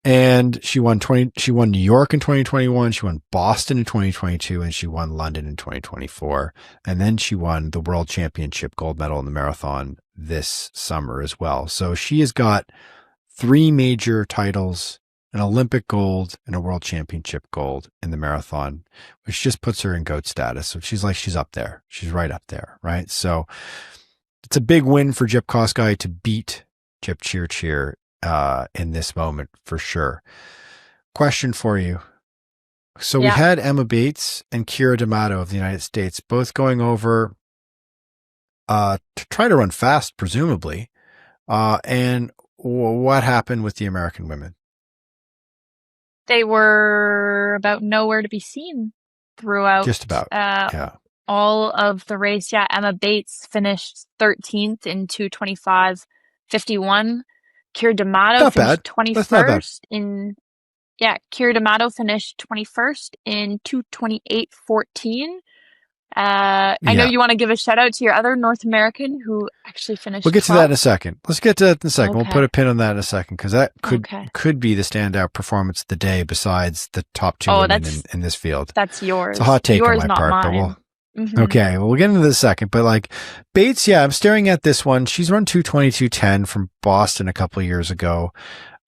And she won New York in 2021, she won Boston in 2022, and she won London in 2024. And then she won the world championship gold medal in the marathon this summer as well. So she has got 3 major titles, an Olympic gold and a world championship gold in the marathon, which just puts her in GOAT status. So she's up there. She's right up there, right? So it's a big win for Jepkosgei to beat Jepchirchir in this moment for sure. Question for you. So we had Emma Bates and Keira D'Amato of the United States both going over to try to run fast, presumably. And what happened with the American women? They were about nowhere to be seen throughout. Just about. All of the race. Yeah, Emma Bates finished 13th in 2:25.51. Keira D'Amato finished 21st in. Yeah, Keira D'Amato finished 21st in 2:28.14. I know you want to give a shout out to your other North American who actually finished. We'll get to that in a second. Let's get to that in a second. Okay. We'll put a pin on that in a second, because that could be the standout performance of the day besides the top 2 women in this field. That's yours. It's a hot take yours, on my not part, mine. but okay, well, we'll get into this in a second. But like Bates, I'm staring at this one. She's run 2:22.10 from Boston a couple of years ago.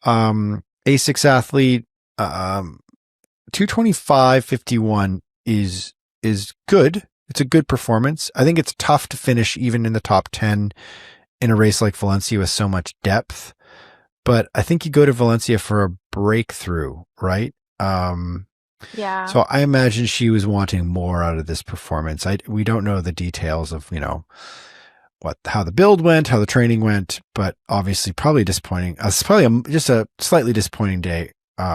A6 athlete, 2:25.51 is good. It's a good performance. I think it's tough to finish even in the top 10 in a race like Valencia with so much depth. But I think you go to Valencia for a breakthrough, right? Yeah. So I imagine she was wanting more out of this performance. We don't know the details of, how the build went, how the training went, but obviously probably disappointing. It's probably just a slightly disappointing day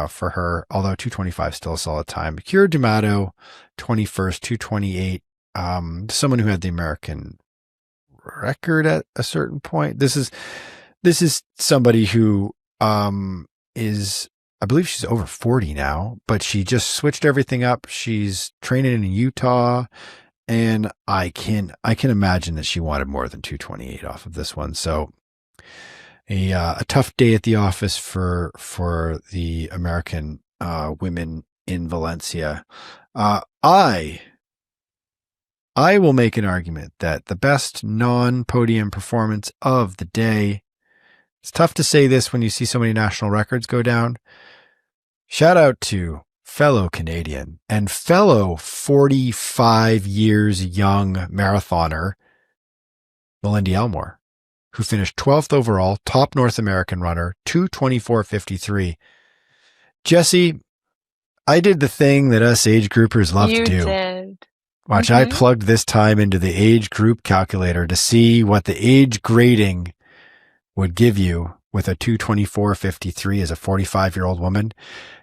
for her, although 2:25 still a solid time. Kira D'Amato, 21st, 2:28. Someone who had the American record at a certain point. This is somebody who is, I believe she's over 40 now, but she just switched everything up. She's training in Utah, and I can imagine that she wanted more than 2:28 off of this one. So a tough day at the office for the American women in Valencia. I will make an argument that the best non-podium performance of the day. It's tough to say this when you see so many national records go down. Shout out to fellow Canadian and fellow 45 years young marathoner, Melinda Elmore, who finished 12th overall, top North American runner, 2:24:53. Jesse, I did the thing that us age groupers love to do. You did. Watch, I plugged this time into the age group calculator to see what the age grading would give you with a 2:24:53 as a 45-year-old woman.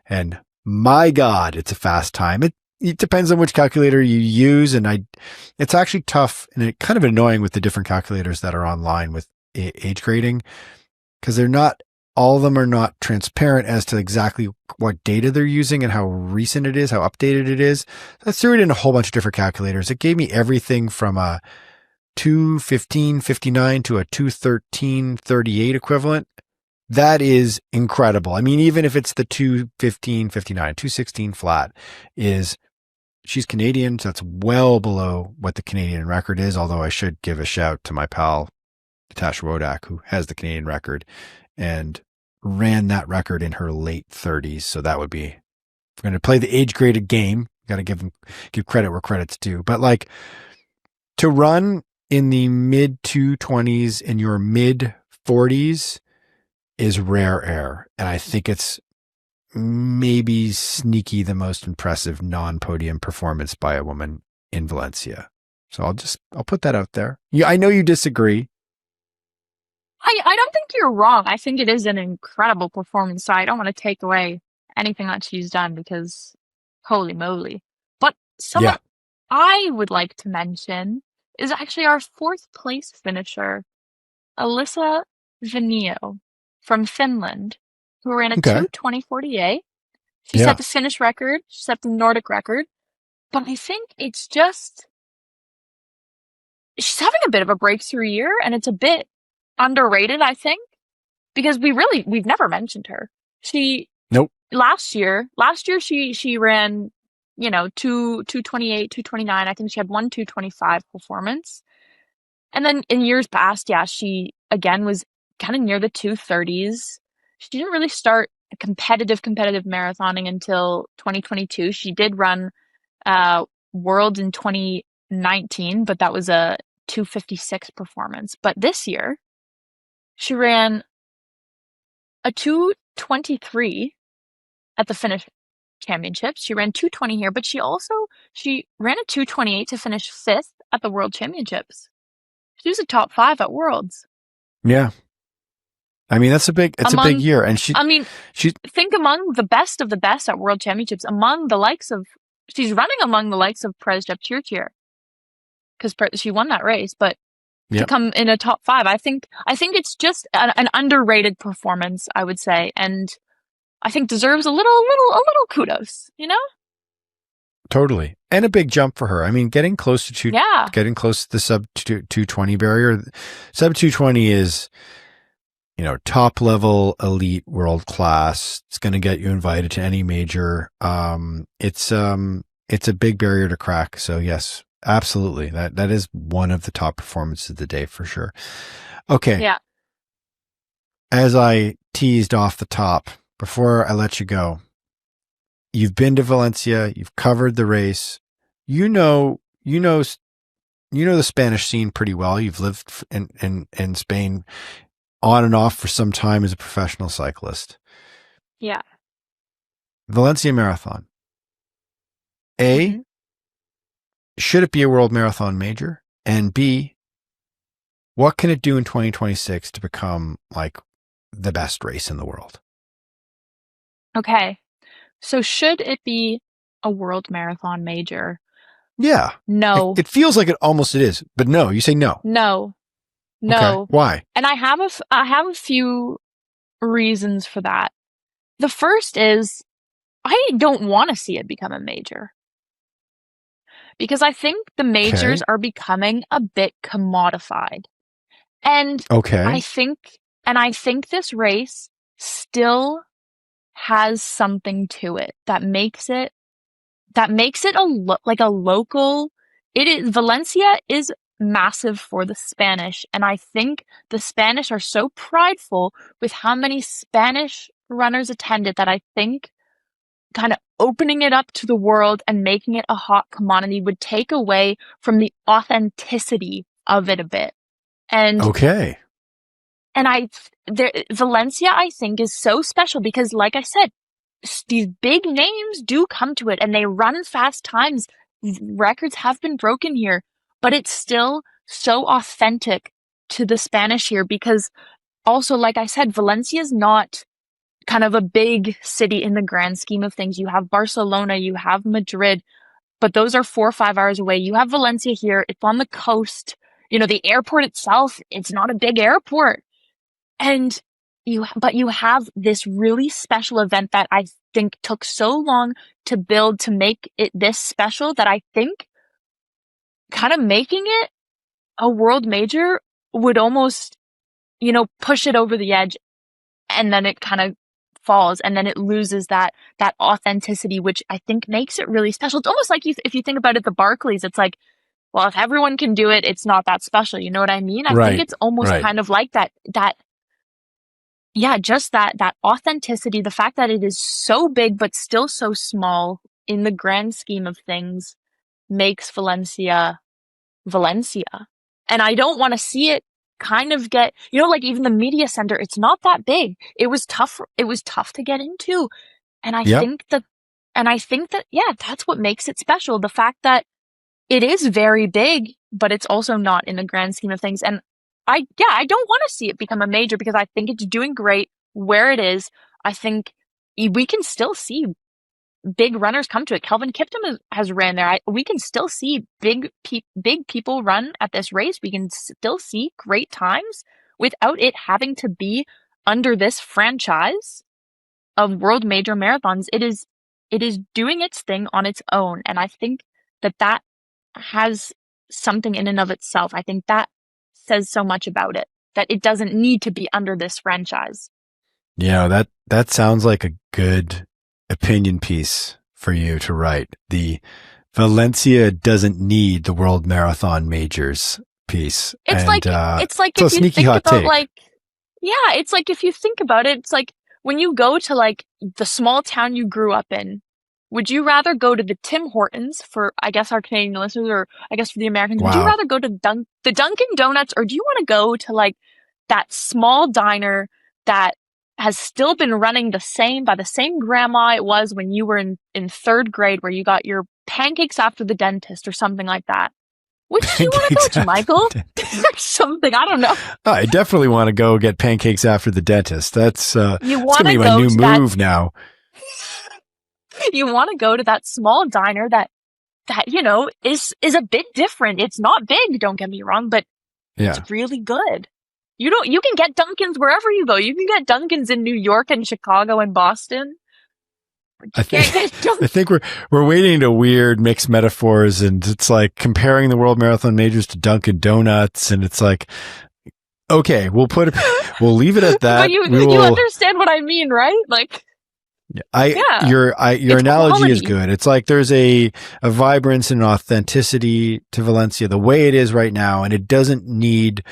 And my God, it's a fast time. It depends on which calculator you use. And it's actually tough and it kind of annoying with the different calculators that are online with age grading, because all of them are not transparent as to exactly what data they're using and how recent it is, how updated it is. So I threw it in a whole bunch of different calculators. It gave me everything from a 2:15:59 to a 2:13:38 equivalent. That is incredible. I mean, even if it's the 2:15:59, 2:16 flat, she's Canadian, so that's well below what the Canadian record is, although I should give a shout to my pal, Natasha Wodak, who has the Canadian record and ran that record in her late 30s. So that would be, if we're going to play the age graded game, got to give credit where credit's due. But like, to run in the mid 2:20s and your mid 40s is rare air. And I think it's maybe sneaky the most impressive non-podium performance by a woman in Valencia. So I'll put that out there. Yeah, I know you disagree. I don't think you're wrong. I think it is an incredible performance. So I don't want to take away anything that she's done because holy moly. But someone I would like to mention is actually our 4th place finisher, Alyssa Venio from Finland, who ran a 2:20:48. She set the Finnish record. She set the Nordic record. But I think it's just, she's having a bit of a breakthrough year, and it's a bit underrated, I think, because we've never mentioned her. Nope. Last year she ran, 2:28, 2:29. I think she had one 2:25 performance. And then in years past, she again was kind of near the 2:30s. She didn't really start competitive marathoning until 2022. She did run Worlds in 2019, but that was a 2:56 performance. But this year, she ran a 2:23 at the Finnish Championships. She ran 2:20 here, but she ran a 2:28 to finish 5th at the World Championships. She was a top 5 at Worlds. Yeah. I mean, it's a big year. And she think among the best of the best at World Championships, she's running among the likes of Perez Jepchirchir, because she won that race, but to come in a top 5, I think it's just an underrated performance, I would say. And I think deserves a little kudos, Totally. And a big jump for her. I mean, getting close to the sub 220 barrier. Sub 220 is, top level elite world class. It's going to get you invited to any major. It's a big barrier to crack. So yes, absolutely. That is one of the top performances of the day for sure. Okay. Yeah. As I teased off the top, before I let you go, you've been to Valencia, you've covered the race. You know the Spanish scene pretty well. You've lived in Spain on and off for some time as a professional cyclist. Yeah. Valencia Marathon. A, should it be a world marathon major? And B, what can it do in 2026 to become like the best race in the world? Okay. So should it be a world marathon major? Yeah. No. It feels like it is, but no, you say no. No. Okay. Why? And I have a few reasons for that. The first is I don't want to see it become a major. Because I think the majors are becoming a bit commodified. And I think this race still has something to it that makes it like a local. Valencia is massive for the Spanish, and I think the Spanish are so prideful with how many Spanish runners attended that I think kind of opening it up to the world and making it a hot commodity would take away from the authenticity of it a bit. And Valencia, I think, is so special because, like I said, these big names do come to it and they run fast times. Records have been broken here, but it's still so authentic to the Spanish here because also, like I said, Valencia is not kind of a big city in the grand scheme of things. You have Barcelona, you have Madrid, but those are 4 or 5 hours away. You have Valencia here. It's on the coast. You know, the airport itself, it's not a big airport. And you have this really special event that I think took so long to build to make it this special that I think kind of making it a world major would almost, push it over the edge, and then it kind of falls and then it loses that authenticity, which I think makes it really special. It's almost like if you think about it, the Barclays, it's like, well, if everyone can do it, it's not that special. You know what I mean? I think it's almost kind of like that, just that authenticity, the fact that it is so big, but still so small in the grand scheme of things makes Valencia. And I don't want to see it kind of get, like even the media center, it's not that big. It was tough to get into. And I think that, that's what makes it special. The fact that it is very big, but it's also not in the grand scheme of things. And I don't want to see it become a major because I think it's doing great where it is. I think we can still see big runners come to it. Kelvin Kiptum has ran there. We can still see big people run at this race. We can still see great times without it having to be under this franchise of world major marathons. It is doing its thing on its own. And I think that has something in and of itself. I think that says so much about it, that it doesn't need to be under this franchise. Yeah, that sounds like a good opinion piece for you to write. The Valencia doesn't need the world marathon majors piece. It's like it's if a you sneaky think hot about take. it's like if you think about it, it's like when you go to like the small town you grew up in, would you rather go to the Tim Hortons for, I guess, our Canadian listeners, or I guess for the Americans, would you rather go to the Dunkin' Donuts, or do you want to go to like that small diner that has still been running by the same grandma it was when you were in 3rd grade, where you got your pancakes after the dentist or something like that? Which do you want to go to, Michael? Something, I don't know. I definitely want to go get pancakes after the dentist. That's you going to be my new move now. You want to go to that small diner that is a bit different. It's not big, don't get me wrong, but it's really good. You can get Dunkins wherever you go. You can get Dunkins in New York and Chicago and Boston. I think we're wading into weird mixed metaphors, and it's like comparing the World Marathon Majors to Dunkin' Donuts, and it's like, okay, we'll leave it at that. But you understand what I mean, right? Like, your analogy quality. is good. It's like there's a vibrance and authenticity to Valencia the way it is right now, and it doesn't need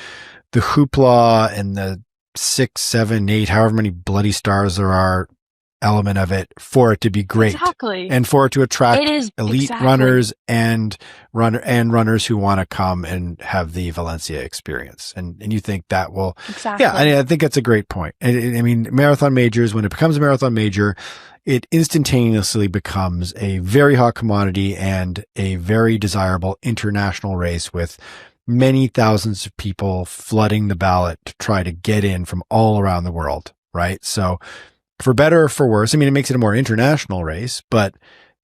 the hoopla and the 6, 7, 8, however many bloody stars there are element of it for it to be great. Exactly. And for it to attract elite runners and runners who want to come and have the Valencia experience. And you think that will, I think that's a great point. I mean, marathon majors, when it becomes a marathon major, it instantaneously becomes a very hot commodity and a very desirable international race with many thousands of people flooding the ballot to try to get in from all around the world, right? So for better or for worse, I mean, it makes it a more international race, but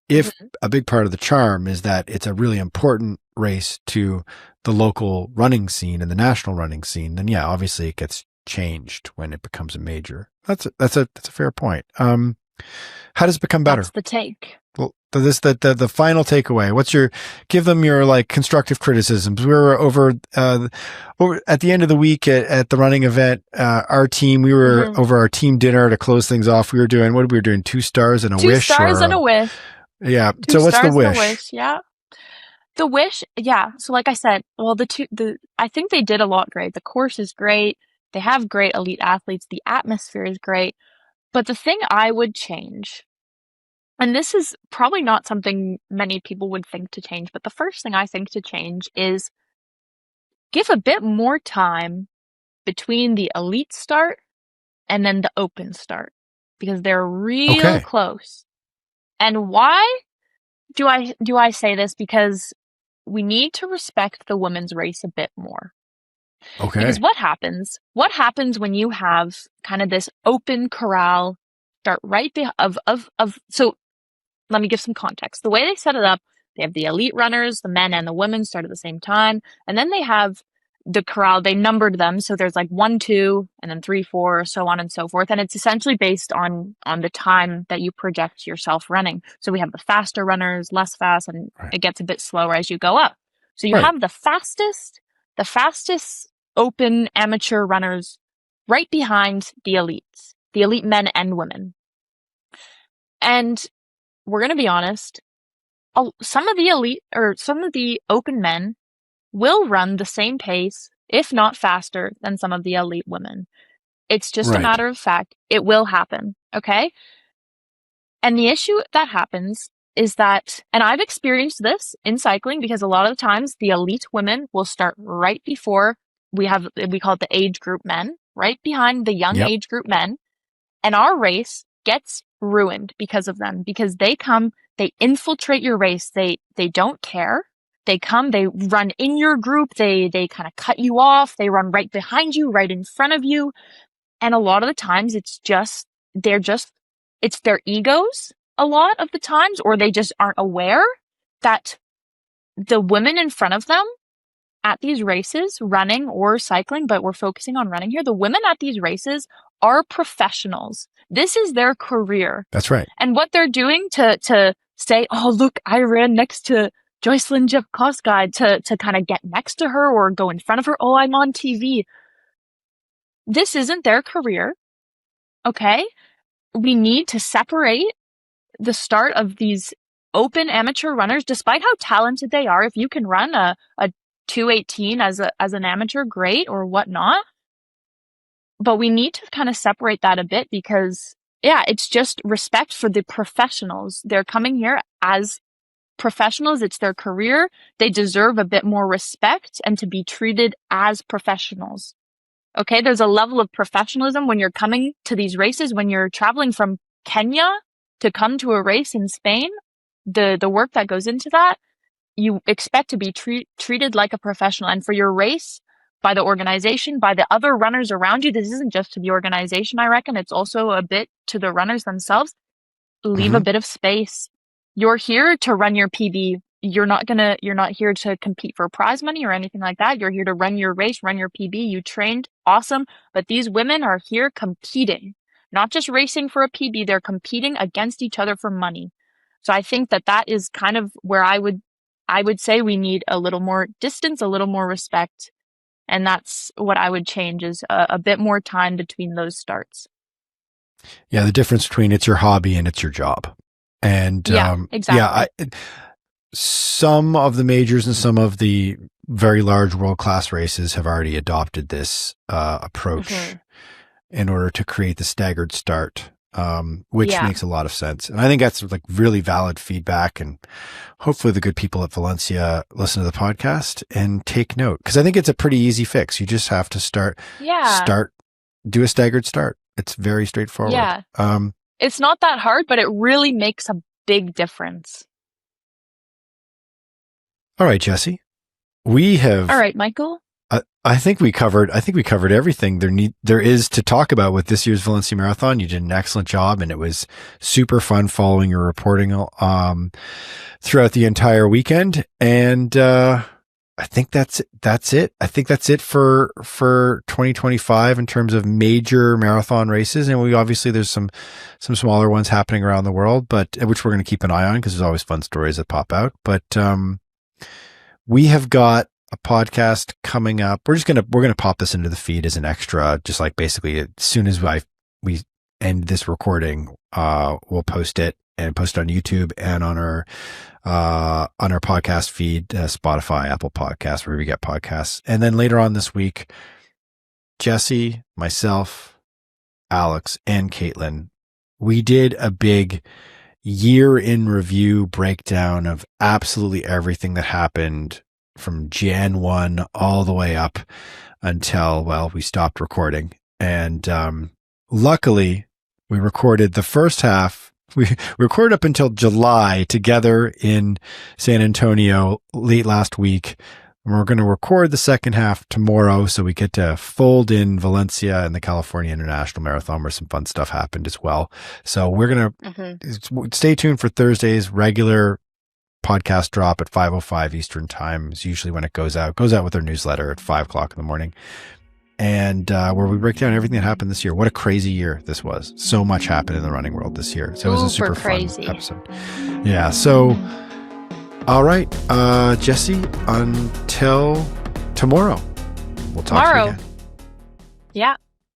if a big part of the charm is that it's a really important race to the local running scene and the national running scene, then yeah, obviously it gets changed when it becomes a major. That's a fair point. How does it become better? That's the take. Well, the final takeaway. Give them your like constructive criticisms. We were over at the end of the week at the running event. Our team, we were over our team dinner to close things off. We were doing 2 stars and a wish. 2 stars and a wish. Yeah. So what's the wish? Yeah. The wish. Yeah. So like I said, well, I think they did a lot great. The course is great. They have great elite athletes. The atmosphere is great. But the thing I would change, and this is probably not something many people would think to change, but the first thing I think to change is give a bit more time between the elite start and then the open start, because they're real close. And why do I say this? Because we need to respect the women's race a bit more. Okay. Because what happens when you have kind of this open corral start right so let me give some context. The way they set it up, they have the elite runners, the men and the women start at the same time, and then they have the corral, they numbered them, so there's like 1, 2, and then 3, 4, so on and so forth, and it's essentially based on the time that you project yourself running. So we have the faster runners, less fast, and it gets a bit slower as you go up. So you have the fastest open amateur runners right behind the elites, the elite men and women. And we're going to be honest, some of the open men will run the same pace, if not faster, than some of the elite women. It's just a matter of fact. It will happen. Okay. And the issue that happens is that, and I've experienced this in cycling, because a lot of the times the elite women will start right before we call it the age group men, right behind the young age group men. And our race gets ruined because of them, because they come, they infiltrate your race. They don't care. They come, they run in your group. They kind of cut you off. They run right behind you, right in front of you. And a lot of the times it's their egos a lot of the times, or they just aren't aware that the women in front of them at these races, running or cycling, but we're focusing on running here. The women at these races are professionals. This is their career. That's right. And what they're doing to say, oh, look, I ran next to Joyciline Jepkosgei to kind of get next to her or go in front of her. Oh, I'm on TV. This isn't their career. Okay. We need to separate the start of these open amateur runners, despite how talented they are. If you can run a 2:18 as an amateur, great, or whatnot. But we need to kind of separate that a bit, because it's just respect for the professionals. They're coming here as professionals. It's their career. They deserve a bit more respect and to be treated as professionals. Okay. There's a level of professionalism when you're coming to these races, when you're traveling from Kenya to come to a race in Spain, the work that goes into that, you expect to be treated like a professional. And for your race, by the organization, by the other runners around you, this isn't just to the organization, I reckon. It's also a bit to the runners themselves. Leave a bit of space. You're here to run your PB. You're not here to compete for prize money or anything like that. You're here to run your race, run your PB. You trained. Awesome. But these women are here competing, not just racing for a PB. They're competing against each other for money. So I think that is kind of where I would say we need a little more distance, a little more respect. And that's what I would change, is a bit more time between those starts. Yeah, the difference between it's your hobby and it's your job. And exactly. Some of the majors and some of the very large world-class races have already adopted this approach in order to create the staggered start, which makes a lot of sense. And I think that's like really valid feedback. And hopefully the good people at Valencia listen to the podcast and take note, because I think it's a pretty easy fix. You just have to do a staggered start. It's very straightforward. Yeah. It's not that hard, but it really makes a big difference. All right, Jessy. we have. All right, Michael. I think we covered everything there is to talk about with this year's Valencia Marathon. You did an excellent job, and it was super fun following your reporting throughout the entire weekend. And I think that's it. I think that's it for 2025 in terms of major marathon races. And we obviously there's some smaller ones happening around the world, but which we're going to keep an eye on because there's always fun stories that pop out. But we have got a podcast coming up. We're gonna pop this into the feed as an extra, just like basically as soon as we end this recording, we'll post it on YouTube and on our podcast feed, Spotify, Apple Podcasts, wherever you get podcasts. And then later on this week, Jesse, myself, Alex, and Caitlin, we did a big year in review breakdown of absolutely everything that happened from Jan 1 all the way up until, well, we stopped recording. And luckily, we recorded the first half. We recorded up until July together in San Antonio late last week. And we're going to record the second half tomorrow, so we get to fold in Valencia and the California International Marathon, where some fun stuff happened as well. So we're going to stay tuned for Thursday's regular podcast drop at 5:05 Eastern time is usually when it goes out with our newsletter at 5:00 in the morning. And where we break down everything that happened this year. What a crazy year this was. So much happened in the running world this year. So it was a super fun episode. Yeah. So, all right, Jesse, until tomorrow. We'll talk to you again. Yeah.